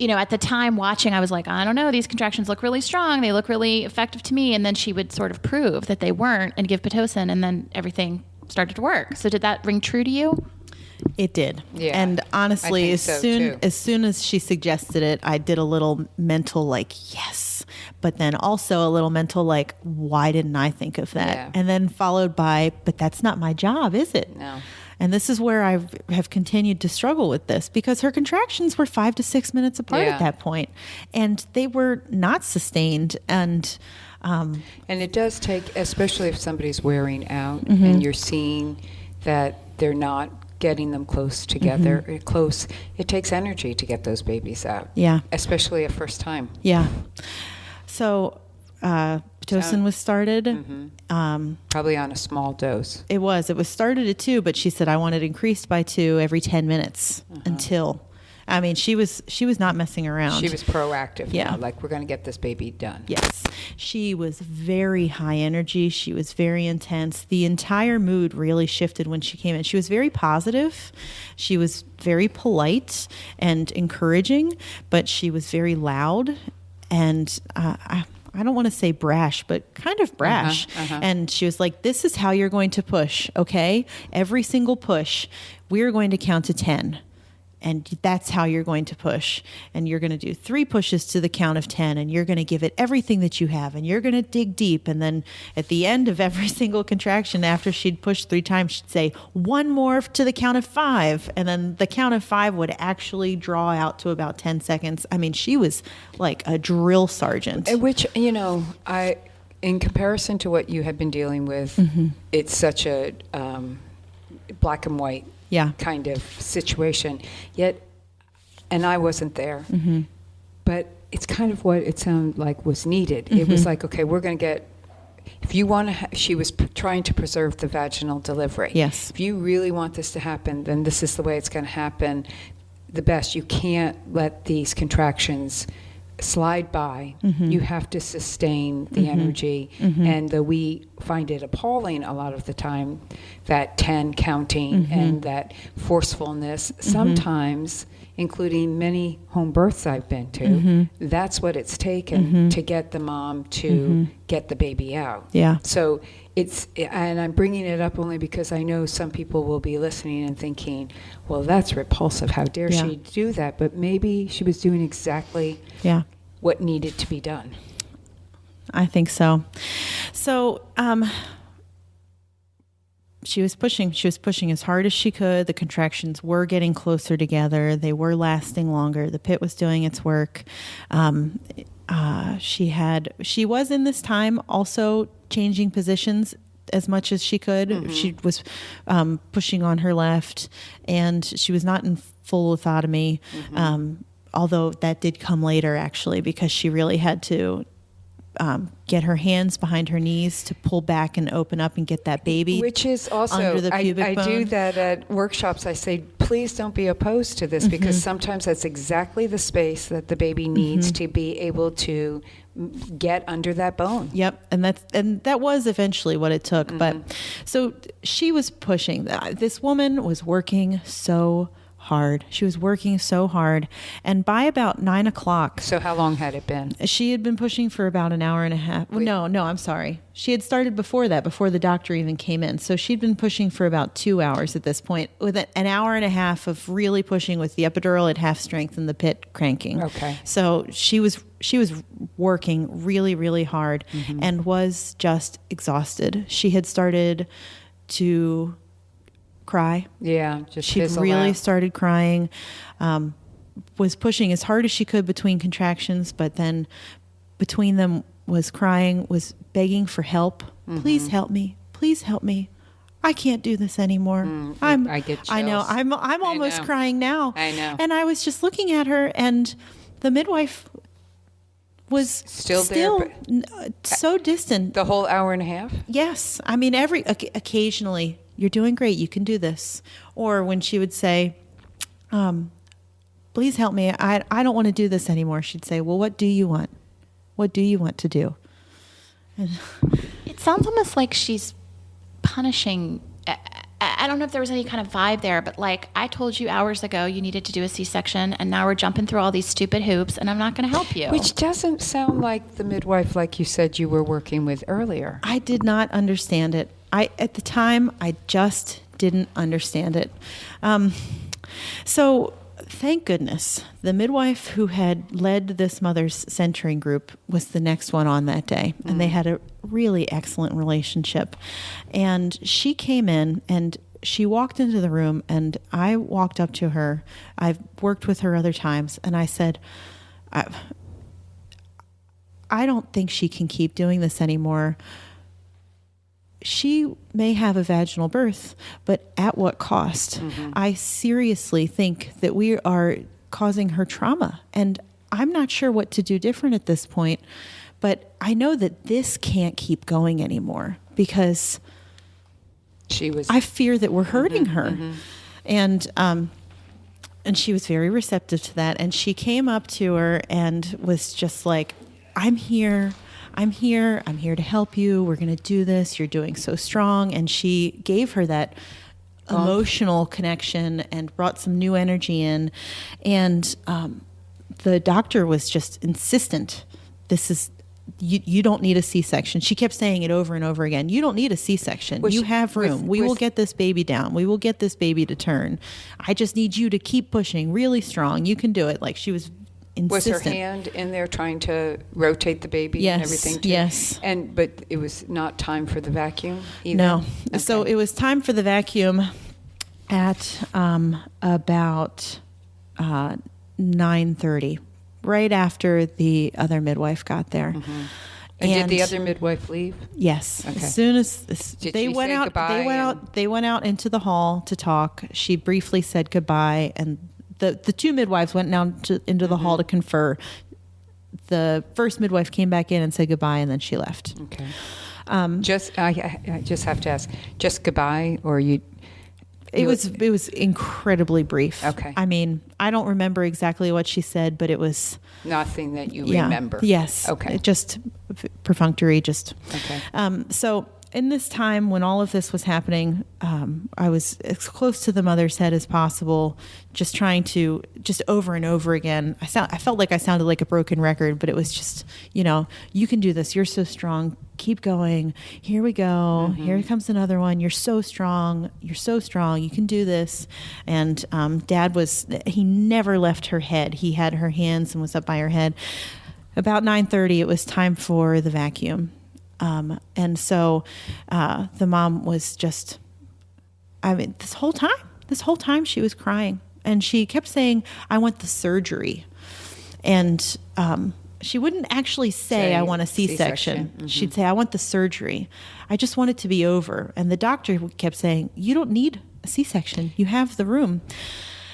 at the time watching, I was like, I don't know, these contractions look really strong. They look really effective to me. And then she would sort of prove that they weren't and give Pitocin, and then everything started to work. So did that ring true to you? It did. Yeah. And honestly, as soon as she suggested it, I did a little mental yes, but then also a little mental why didn't I think of that? Yeah. And then followed by, but that's not my job, is it? No. And this is where I have continued to struggle with this, because her contractions were 5 to 6 minutes apart at that point, and they were not sustained. And it does take, especially if somebody's wearing out and you're seeing that they're not getting them close together, close. It takes energy to get those babies out. Yeah. Especially a first time. Yeah. So Pitocin was started. Probably on a small dose. It was started at 2, but she said I want it increased by 2 every 10 minutes until, I mean, she was not messing around. She was proactive. Yeah. Now, like, we're going to get this baby done. Yes. She was very high energy. She was very intense. The entire mood really shifted when she came in. She was very positive. She was very polite and encouraging, but she was very loud and I don't want to say brash, but kind of brash. And she was like, this is how you're going to push, okay? Every single push, we're going to count to 10. And that's how you're going to push. And you're going to do 3 pushes to the count of 10. And you're going to give it everything that you have. And you're going to dig deep. And then at the end of every single contraction, after she'd push 3 times, she'd say, 1 more to the count of 5. And then the count of 5 would actually draw out to about 10 seconds. I mean, she was like a drill sergeant. Which, in comparison to what you had been dealing with, it's such a black and white kind of situation. Yet, and I wasn't there, but it's kind of what it sounded like was needed. It was like, okay, we're going to get, if you want to, she was trying to preserve the vaginal delivery. Yes. If you really want this to happen, then this is the way it's going to happen. The best. You can't let these contractions slide by. You have to sustain the energy. And though we find it appalling a lot of the time, that 10 counting and that forcefulness, sometimes, including many home births I've been to, that's what it's taken to get the mom to get the baby out. Yeah. So and I'm bringing it up only because I know some people will be listening and thinking, well, that's repulsive. How dare she do that? But maybe she was doing exactly what needed to be done. I think so. So she was pushing as hard as she could. The contractions were getting closer together. They were lasting longer. The pit was doing its work. She was in this time also changing positions as much as she could. She was pushing on her left, and she was not in full lithotomy, although that did come later, actually, because she really had to get her hands behind her knees to pull back and open up and get that baby. Which is also, under the pubic I bone. do that at workshops. I say, please don't be opposed to this, because sometimes that's exactly the space that the baby needs to be able to get under that bone. Yep, and that was eventually what it took. But so she was pushing. This woman was working so hard. She was working so hard. And by about 9 o'clock. So how long had it been? She had been pushing for about an hour and a half. Well, no, I'm sorry. She had started before that, before the doctor even came in. So she'd been pushing for about 2 hours at this point, with an hour and a half of really pushing with the epidural at half strength and the pit cranking. Okay. So she was working really, really hard and was just exhausted. She had started to cry. Yeah, just she really started crying. Was pushing as hard as she could between contractions, but then between them was crying, was begging for help. Please help me. Please help me. I can't do this anymore. I get chills. I know. I'm almost crying now. I know. And I was just looking at her, and the midwife was still there, so distant. The whole hour and a half? Yes. I mean, occasionally, you're doing great, you can do this. Or when she would say, please help me, I don't want to do this anymore, she'd say, well, what do you want? What do you want to do? And it sounds almost like she's punishing. I don't know if there was any kind of vibe there, but like, I told you hours ago you needed to do a C-section, and now we're jumping through all these stupid hoops, and I'm not going to help you. Which doesn't sound like the midwife like you said you were working with earlier. I did not understand it. At the time, I just didn't understand it. So thank goodness, the midwife who had led this mother's centering group was the next one on that day. And they had a really excellent relationship. And she came in, and she walked into the room, and I walked up to her. I've worked with her other times, and I said, I don't think she can keep doing this anymore. She may have a vaginal birth, but at what cost? I seriously think that we are causing her trauma, and I'm not sure what to do different at this point, but I know that this can't keep going anymore because I fear that we're hurting her. And she was very receptive to that. And she came up to her and was just like, I'm here to help you. We're going to do this. You're doing so strong. And she gave her that emotional connection and brought some new energy in. And the doctor was just insistent. This is, you don't need a C-section. She kept saying it over and over again. You don't need a C-section. You have room. We will get this baby down. We will get this baby to turn. I just need you to keep pushing really strong. You can do it. Like, she was insistent. Was her hand in there trying to rotate the baby and everything too? Yes. But it was not time for the vacuum either? No. Okay. So it was time for the vacuum at about 9:30. Right after the other midwife got there. And did the other midwife leave? Yes. Okay. As soon as they went out, they went out into the hall to talk. She briefly said goodbye, and the two midwives went down into the hall to confer. The first midwife came back in and said goodbye, and then she left. Okay. I just have to ask, just goodbye, or you? It was incredibly brief. Okay. I mean, I don't remember exactly what she said, but it was nothing that you remember. Yes. Okay. Just perfunctory. Okay. So in this time when all of this was happening, I was as close to the mother's head as possible, just trying to over and over again. I felt like I sounded like a broken record, but it was just, you can do this. You're so strong. Keep going. Here we go. Here comes another one. You're so strong. You're so strong. You can do this. And Dad he never left her head. He had her hands and was up by her head. About 9:30, it was time for the vacuum. And so the mom was just, this whole time she was crying. And she kept saying, I want the surgery. And she wouldn't actually say I want a C-section. She'd say, I want the surgery. I just want it to be over. And the doctor kept saying, you don't need a C-section. You have the room.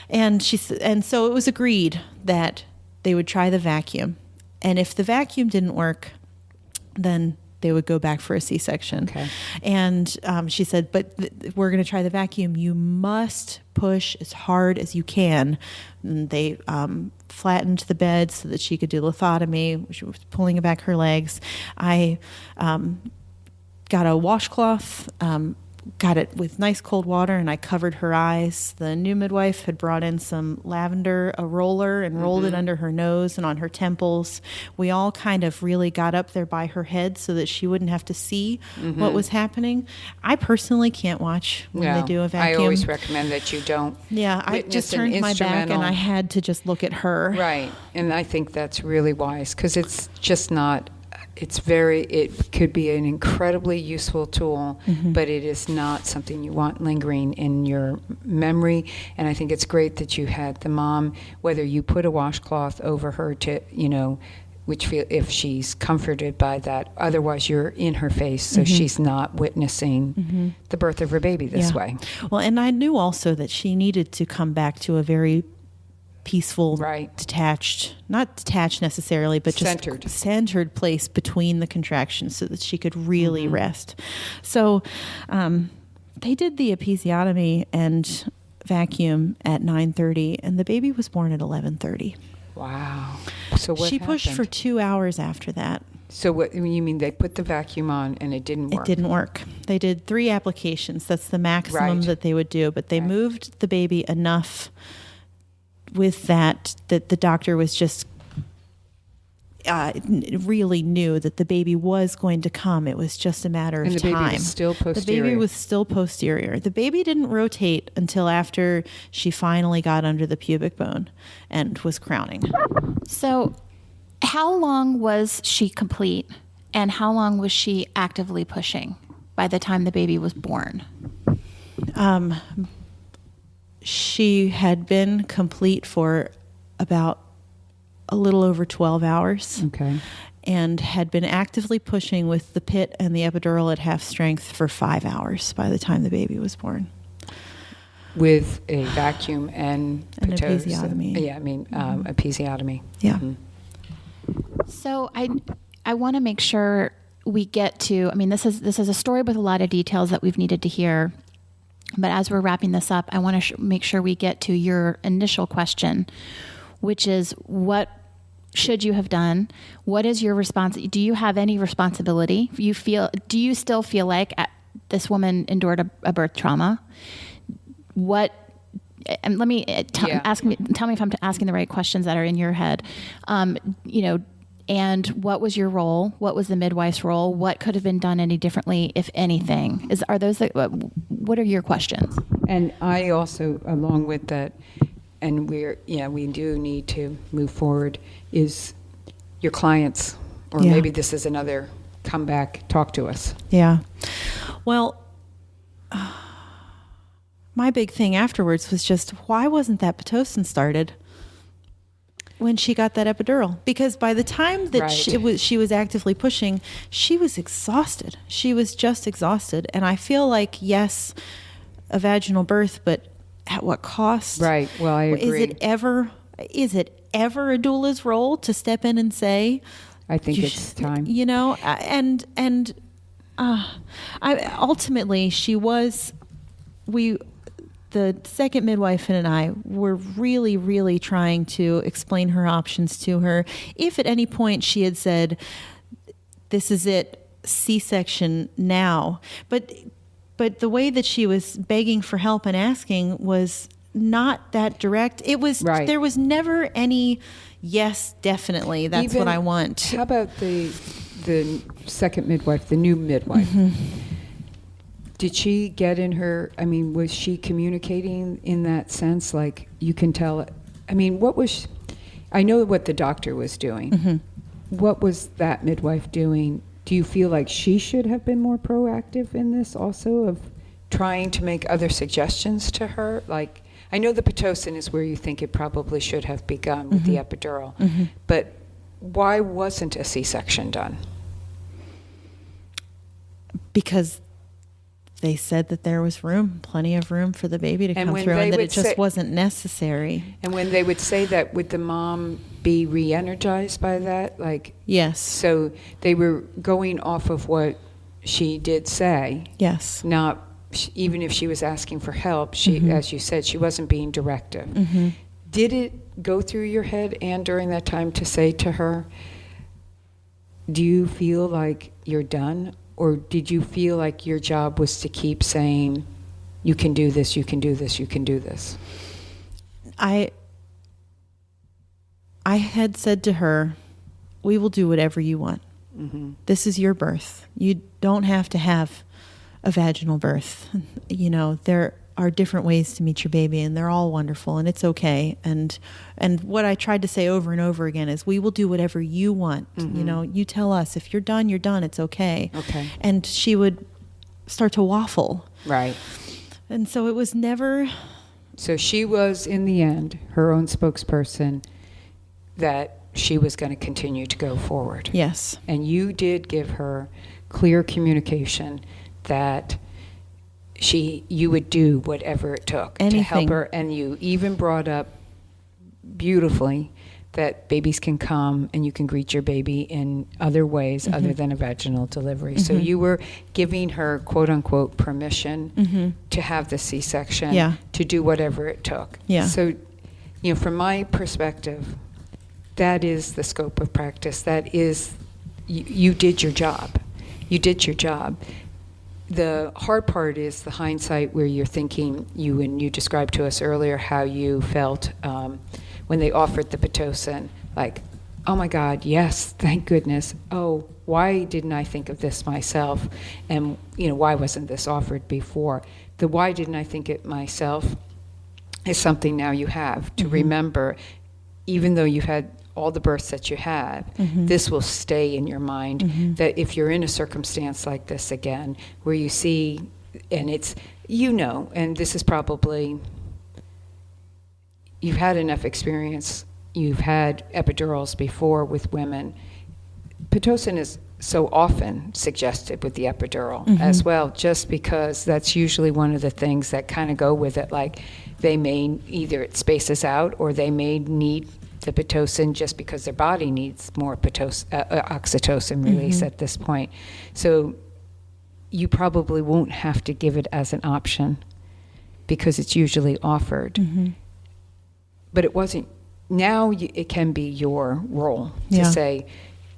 And so it was agreed that they would try the vacuum. And if the vacuum didn't work, then they would go back for a C-section. Okay. And she said, but we're going to try the vacuum. You must push as hard as you can. And they flattened the bed so that she could do lithotomy. She was pulling back her legs. I got a washcloth, got it with nice cold water, and I covered her eyes. The new midwife had brought in some lavender, a roller, and rolled it under her nose and on her temples. We all kind of really got up there by her head so that she wouldn't have to see what was happening. I personally can't watch when they do a vacuum. I always recommend that you don't. Yeah, I just turned my back and I had to just look at her. Right, and I think that's really wise because it's just not. It could be an incredibly useful tool, but it is not something you want lingering in your memory. And I think it's great that you had the mom, whether you put a washcloth over her to, if she's comforted by that. Otherwise, you're in her face, so she's not witnessing the birth of her baby this way. Well, and I knew also that she needed to come back to a very peaceful, detached, not detached necessarily, but just centered place between the contractions so that she could really rest. So they did the episiotomy and vacuum at 9:30, and the baby was born at 11:30. Wow. So what She happened? pushed for 2 hours after that. So what you mean they put the vacuum on and it didn't work? It didn't work. They did 3 applications. That's the maximum that they would do, but they moved the baby enough with that the doctor was just really knew that the baby was going to come. It was just a matter of time. And the baby was still posterior. The baby was still posterior. The baby didn't rotate until after she finally got under the pubic bone and was crowning. So how long was she complete, and how long was she actively pushing by the time the baby was born? She had been complete for about a little over 12 hours. Okay. And had been actively pushing with the pit and the epidural at half strength for 5 hours by the time the baby was born. With a vacuum and An episiotomy. episiotomy. Yeah. So I want to make sure we get to, I mean, this is a story with a lot of details that we've needed to hear. But as we're wrapping this up, I want to make sure we get to your initial question, which is, what should you have done? What is your response? Do you have any responsibility? Do you still feel like this woman endured a birth trauma? And let me tell me if I'm asking the right questions that are in your head. And what was your role? What was the midwife's role? What could have been done any differently, if anything? What are your questions? And I also, along with that, and we do need to move forward, is your clients, or maybe this is another come back, talk to us. Yeah. Well, my big thing afterwards was just, why wasn't that Pitocin started when she got that epidural? Because by the time that she was actively pushing, she was exhausted. She was just exhausted. And I feel like, yes, a vaginal birth, but at what cost? Right. Well, I agree. Is it ever a doula's role to step in and say, I think it's time. Ultimately, the second midwife and I were really, really trying to explain her options to her. If at any point she had said, this is it, C-section now. But the way that she was begging for help and asking was not that direct. It was, there was never any, yes, definitely, that's what I want. How about the second midwife, the new midwife? Mm-hmm. Did she get in her, was she communicating in that sense? Like, you can tell, I know what the doctor was doing. Mm-hmm. What was that midwife doing? Do you feel like she should have been more proactive in this also, of trying to make other suggestions to her? Like, I know the Pitocin is where you think it probably should have begun with the epidural, but why wasn't a C-section done? Because they said that there was plenty of room for the baby to come through, and that it just wasn't necessary. And when they would say that, would the mom be re-energized by that? Like, yes. So they were going off of what she did say. Yes. Not, even if she was asking for help, she, as you said, she wasn't being directive. Mm-hmm. Did it go through your head, Anne, during that time to say to her, do you feel like you're done? Or did you feel like your job was to keep saying, you can do this, you can do this, you can do this? I had said to her, we will do whatever you want. Mm-hmm. This is your birth. You don't have to have a vaginal birth. There are different ways to meet your baby, and they're all wonderful, and it's okay. And what I tried to say over and over again is, we will do whatever you want. Mm-hmm. You tell us, if you're done, you're done. It's okay. Okay. And she would start to waffle. Right. And so it was never. So she was, in the end, her own spokesperson, that she was going to continue to go forward. Yes. And you did give her clear communication that you would do whatever it took to help her. And you even brought up beautifully that babies can come and you can greet your baby in other ways other than a vaginal delivery. So you were giving her, quote unquote, permission to have the C-section, to do whatever it took. Yeah. So, from my perspective, that is the scope of practice. That is, you did your job. You did your job. The hard part is the hindsight, where you're thinking, you described to us earlier how you felt when they offered the Pitocin, like, oh my God, yes, thank goodness. Oh, why didn't I think of this myself? And why wasn't this offered before? The why didn't I think it myself is something now you have to remember, even though you've had all the births that you have, this will stay in your mind, that if you're in a circumstance like this again, where you see, and it's, and this is probably, you've had enough experience. You've had epidurals before with women. Pitocin is so often suggested with the epidural as well, just because that's usually one of the things that kind of go with it. Like they may either it spaces out, or they may need the Pitocin just because their body needs more oxytocin release at this point. So you probably won't have to give it as an option because it's usually offered. But it wasn't. Now it can be your role to say,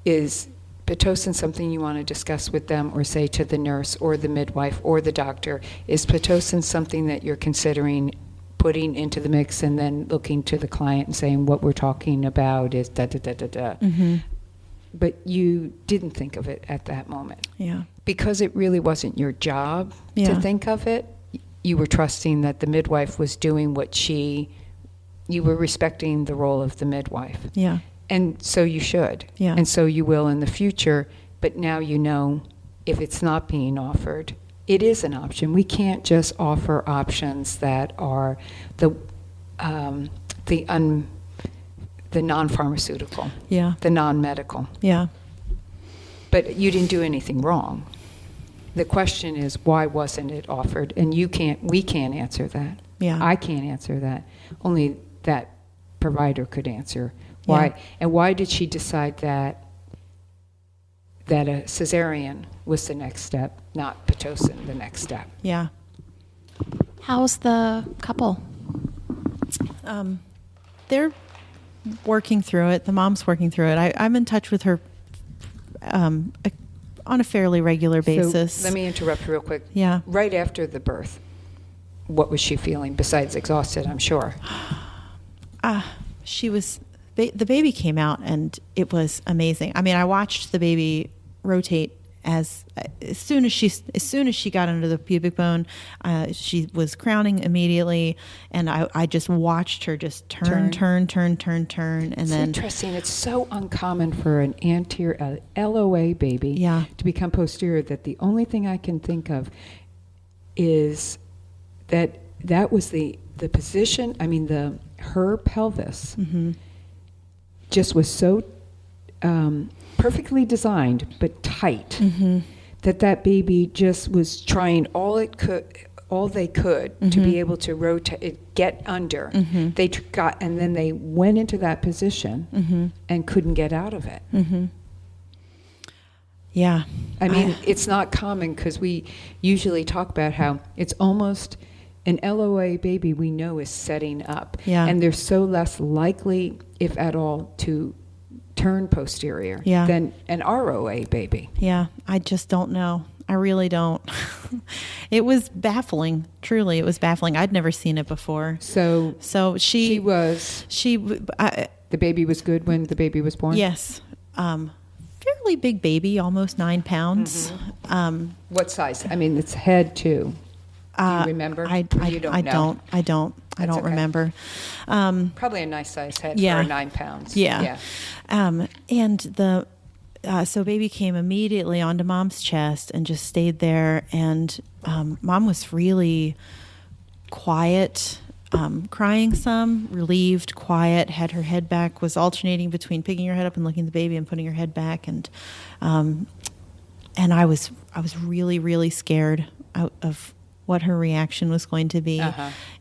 is Pitocin something you want to discuss with them, or say to the nurse or the midwife or the doctor? Is Pitocin something that you're considering putting into the mix, and then looking to the client and saying, what we're talking about is da-da-da-da-da. But you didn't think of it at that moment. Yeah. Because it really wasn't your job to think of it. You were trusting that the midwife was doing what you were respecting the role of the midwife. Yeah. And so you should. Yeah. And so you will in the future. But now you know, if it's not being offered, it is an option. We can't just offer options that are the non-pharmaceutical, the non-medical. Yeah. But you didn't do anything wrong. The question is, why wasn't it offered? And we can't answer that. Yeah. I can't answer that. Only that provider could answer why. And why did she decide that a cesarean was the next step, not Pitocin the next step? Yeah. How's the couple? They're working through it. The mom's working through it. I'm in touch with her on a fairly regular basis. So let me interrupt real quick. Yeah. Right after the birth, what was she feeling besides exhausted, I'm sure? She was, the baby came out and it was amazing. I mean, I watched the baby rotate as soon as she got under the pubic bone, she was crowning immediately, and I just watched her just turn, and It's then interesting. It's so uncommon for an anterior LOA baby to become posterior that the only thing I can think of is that was the position. I mean, her pelvis just was so perfectly designed but tight that baby just was trying all they could to be able to rotate, get under. They got, and then they went into that position and couldn't get out of it. Yeah. I mean, it's not common because we usually talk about how it's almost an LOA baby we know is setting up. Yeah. And they're so less likely, if at all, to turn posterior than an ROA baby. Yeah. I just don't know. I really don't. It was baffling. Truly, it was baffling. I'd never seen it before. So the baby was good when the baby was born? Yes. Fairly big baby, almost 9 pounds. What size? I mean, it's head too. Do you remember? I don't okay. remember. Probably a nice size head for 9 pounds. Yeah. And so baby came immediately onto mom's chest and just stayed there. And mom was really quiet, crying some, relieved, quiet, had her head back, was alternating between picking her head up and looking at the baby and putting her head back. And I was really, really scared out of what her reaction was going to be.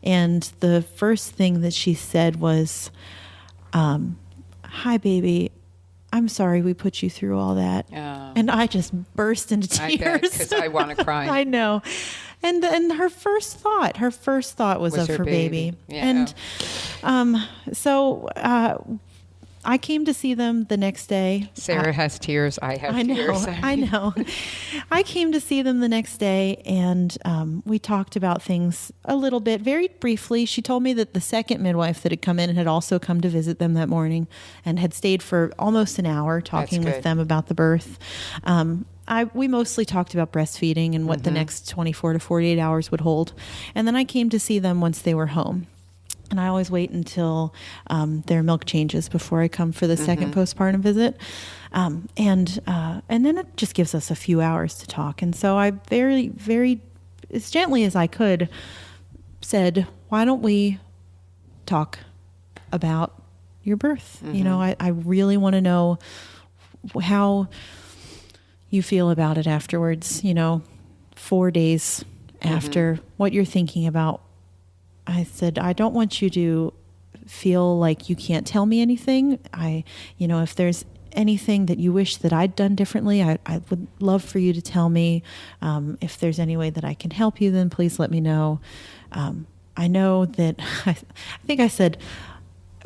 And the first thing that she said was, "Hi, baby. I'm sorry we put you through all that." And I just burst into tears. I bet, because I want to cry. I know. And her first thought was of her baby. Yeah. And so I came to see them the next day. Sarah has tears. I have tears. I know. I came to see them the next day, and we talked about things a little bit, very briefly. She told me that the second midwife that had come in had also come to visit them that morning and had stayed for almost an hour talking with them about the birth. We mostly talked about breastfeeding and what the next 24 to 48 hours would hold. And then I came to see them once they were home. And I always wait until their milk changes before I come for the second postpartum visit. And then it just gives us a few hours to talk. And so I very, very as gently as I could, said, why don't we talk about your birth? You know, I really want to know how you feel about it afterwards, 4 days after, what you're thinking about. I said, I don't want you to feel like you can't tell me anything. If there's anything that you wish that I'd done differently, I would love for you to tell me. If there's any way that I can help you, then please let me know. I know that I think I said,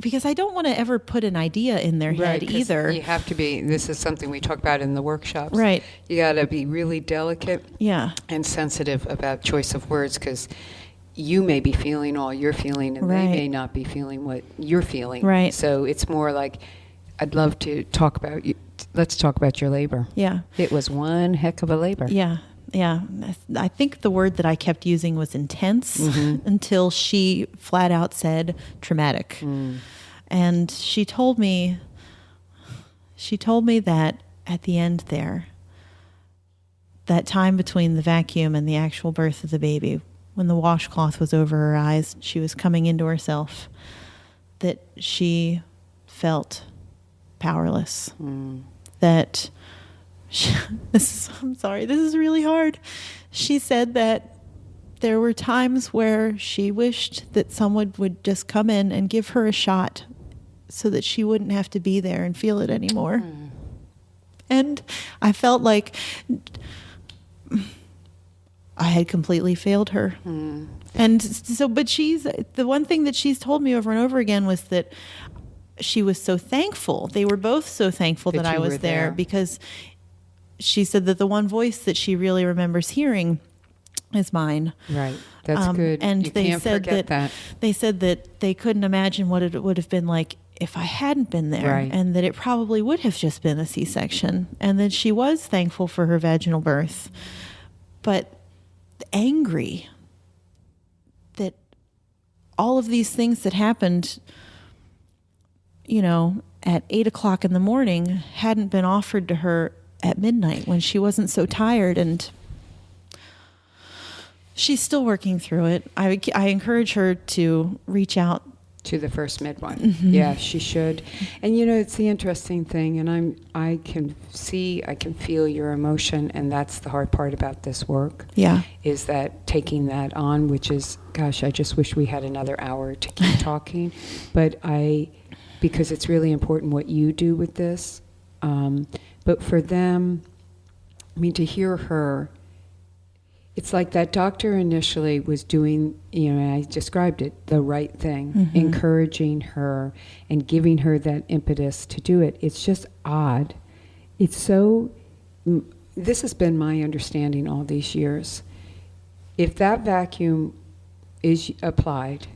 because I don't want to ever put an idea in their head either. You have to be, this is something we talk about in the workshops. Right. You got to be really delicate and sensitive about choice of words, because you may be feeling all you're feeling, and they may not be feeling what you're feeling. Right. So it's more like, I'd love to talk about you. Let's talk about your labor. Yeah. It was one heck of a labor. Yeah. Yeah. I think the word that I kept using was intense until she flat out said traumatic. And she told me that at the end there, that time between the vacuum and the actual birth of the baby, when the washcloth was over her eyes, she was coming into herself, that she felt powerless. That I'm sorry, this is really hard. She said that there were times where she wished that someone would just come in and give her a shot so that she wouldn't have to be there and feel it anymore. And I felt like I had completely failed her. And so, but the one thing that she's told me over and over again was that she was so thankful. They were both so thankful that I was there, because she said that the one voice that she really remembers hearing is mine. Right. That's good. And you they can't said forget that. They said that they couldn't imagine what it would have been like if I hadn't been there, and that it probably would have just been a C-section, and that she was thankful for her vaginal birth, but angry that all of these things that happened, at 8 o'clock in the morning hadn't been offered to her at midnight when she wasn't so tired. And she's still working through it. I encourage her to reach out to the first midwife. Yeah, she should. And it's the interesting thing, and I can feel your emotion, and that's the hard part about this work. Yeah. Is that taking that on, which is, gosh, I just wish we had another hour to keep talking. But because it's really important what you do with this. But for them, to hear her, it's like that doctor initially was doing, I described it, the right thing, encouraging her and giving her that impetus to do it. It's just odd. It's so, this has been my understanding all these years. If that vacuum is applied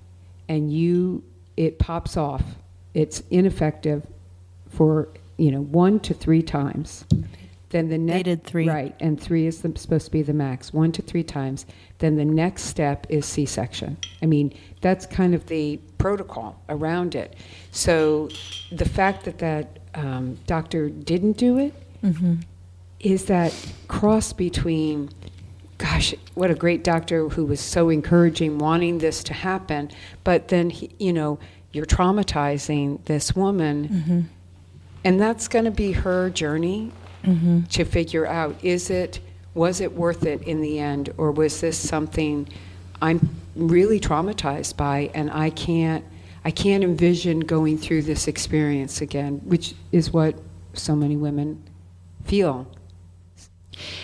and it pops off, it's ineffective for, 1 to 3 times. Then the next, they did 3. Right, and 3 is supposed to be the max, 1 to 3 times. Then the next step is C-section. That's kind of the protocol around it. So the fact that doctor didn't do it is that cross between, gosh, what a great doctor who was so encouraging, wanting this to happen, but then, you're traumatizing this woman, and that's going to be her journey. To figure out, was it worth it in the end, or was this something I'm really traumatized by, and I can't envision going through this experience again, which is what so many women feel.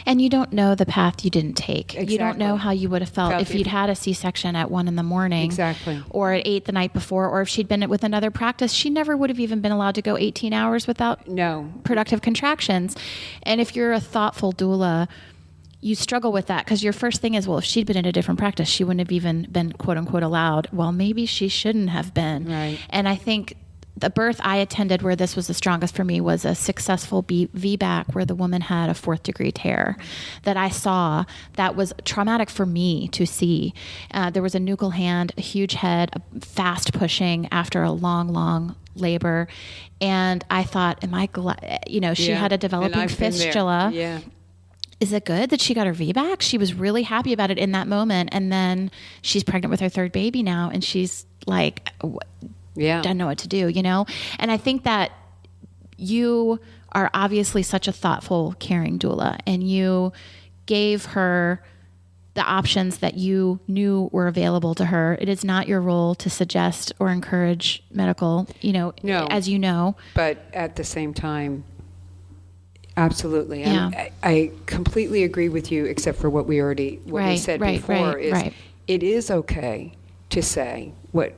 And you don't know the path you didn't take. Exactly. You don't know how you would have felt if you'd had a C-section at 1 a.m. Exactly. Or at 8 the night before, or if she'd been with another practice. She never would have even been allowed to go 18 hours without productive contractions. And if you're a thoughtful doula, you struggle with that, because your first thing is, well, if she'd been in a different practice, she wouldn't have even been quote unquote allowed. Well, maybe she shouldn't have been. Right. And I think the birth I attended where this was the strongest for me was a successful VBAC where the woman had a 4th degree tear that I saw that was traumatic for me to see. There was a nuchal hand, a huge head, a fast pushing after a long, long labor. And I thought, am I glad, she had a developing fistula. Yeah. is it good that she got her VBAC? She was really happy about it in that moment. And then she's pregnant with her third baby now. And she's like, doesn't know what to do, And I think that you are obviously such a thoughtful, caring doula, and you gave her the options that you knew were available to her. It is not your role to suggest or encourage medical, No, as you know. But at the same time, absolutely. Yeah. I completely agree with you, except for what we said before. It is okay to say what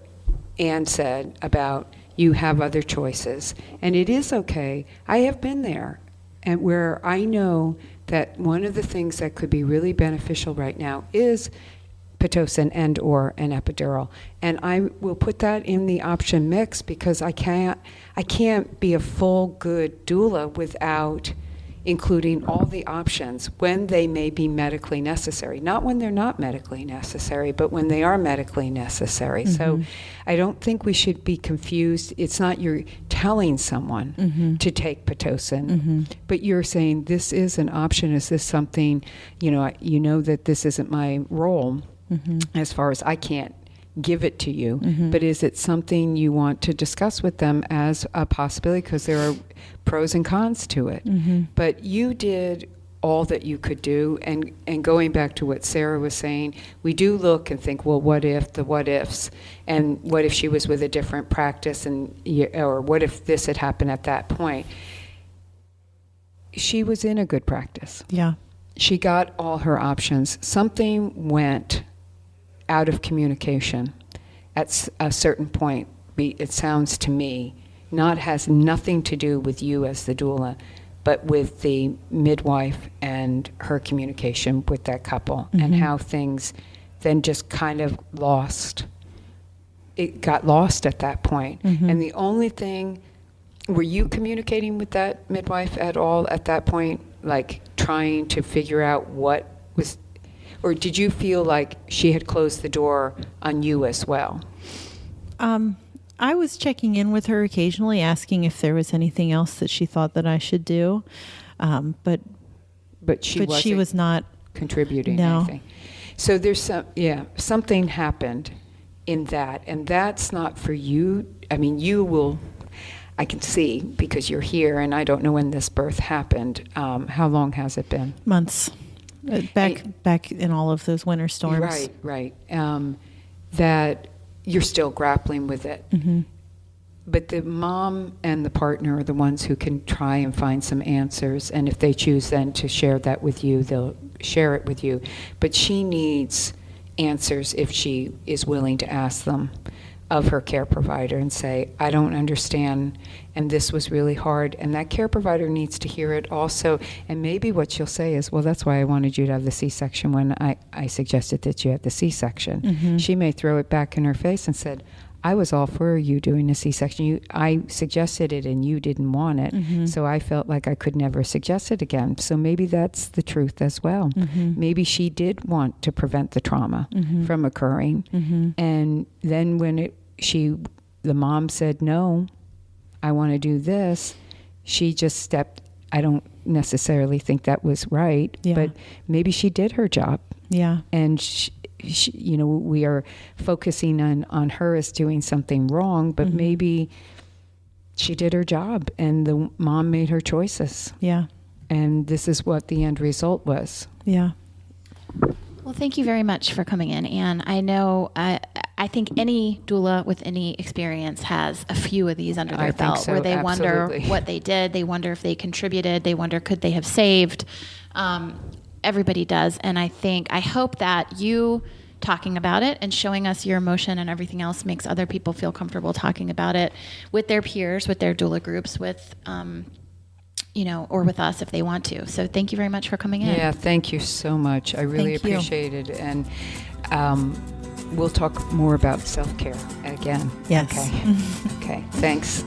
Anne said about you have other choices. And it is okay. I have been there, and where I know that one of the things that could be really beneficial right now is Pitocin and or an epidural. And I will put that in the option mix because I can't be a full good doula without including all the options when they may be medically necessary. Not when they're not medically necessary, but when they are medically necessary. Mm-hmm. So I don't think we should be confused. It's not you're telling someone to take Pitocin, but you're saying this is an option. Is this something, you know that this isn't my role as far as I can't give it to you, but is it something you want to discuss with them as a possibility? Because there are pros and cons to it. But you did all that you could do, and going back to what Sarah was saying, we do look and think, well, what if, the what ifs, and what if she was with a different practice, or what if this had happened at that point? She was in a good practice. Yeah. She got all her options. Something went out of communication at a certain point. It sounds to me has nothing to do with you as the doula, but with the midwife and her communication with that couple, and how things then just kind of lost. It got lost at that point. And the only thing, were you communicating with that midwife at all at that point, like trying to figure out what was, or did you feel like she had closed the door on you as well? I was checking in with her occasionally, asking if there was anything else that she thought that I should do. But she was not contributing anything. So there's something happened in that, and that's not for you. I mean, I can see because you're here, and I don't know when this birth happened. How long has it been? Months. Back in all of those winter storms. Right. That you're still grappling with it. But the mom and the partner are the ones who can try and find some answers. And if they choose then to share that with you, they'll share it with you. But she needs answers if she is willing to ask them of her care provider and say, I don't understand, and this was really hard. And that care provider needs to hear it also. And maybe what she'll say is, well, that's why I wanted you to have the C-section when I suggested that you had the C-section. She may throw it back in her face and said, I was all for you doing a C-section. I suggested it and you didn't want it. So I felt like I could never suggest it again. So maybe that's the truth as well. Maybe she did want to prevent the trauma from occurring. And then when the mom said, no, I want to do this, she just stepped. I don't necessarily think that was right, but maybe she did her job. Yeah. And she, we are focusing on her as doing something wrong, but maybe she did her job and the mom made her choices. Yeah. And this is what the end result was. Yeah. Well, thank you very much for coming in, Anne. I know, I think any doula with any experience has a few of these under their belt, where they wonder what they did, they wonder if they contributed, they wonder could they have saved. Everybody does, and I hope that you talking about it and showing us your emotion and everything else makes other people feel comfortable talking about it with their peers, with their doula groups, with or with us if they want to. So thank you very much for coming in. Yeah, thank you so much. I really appreciate it. And we'll talk more about self-care again. Yes. Okay. Okay. Thanks.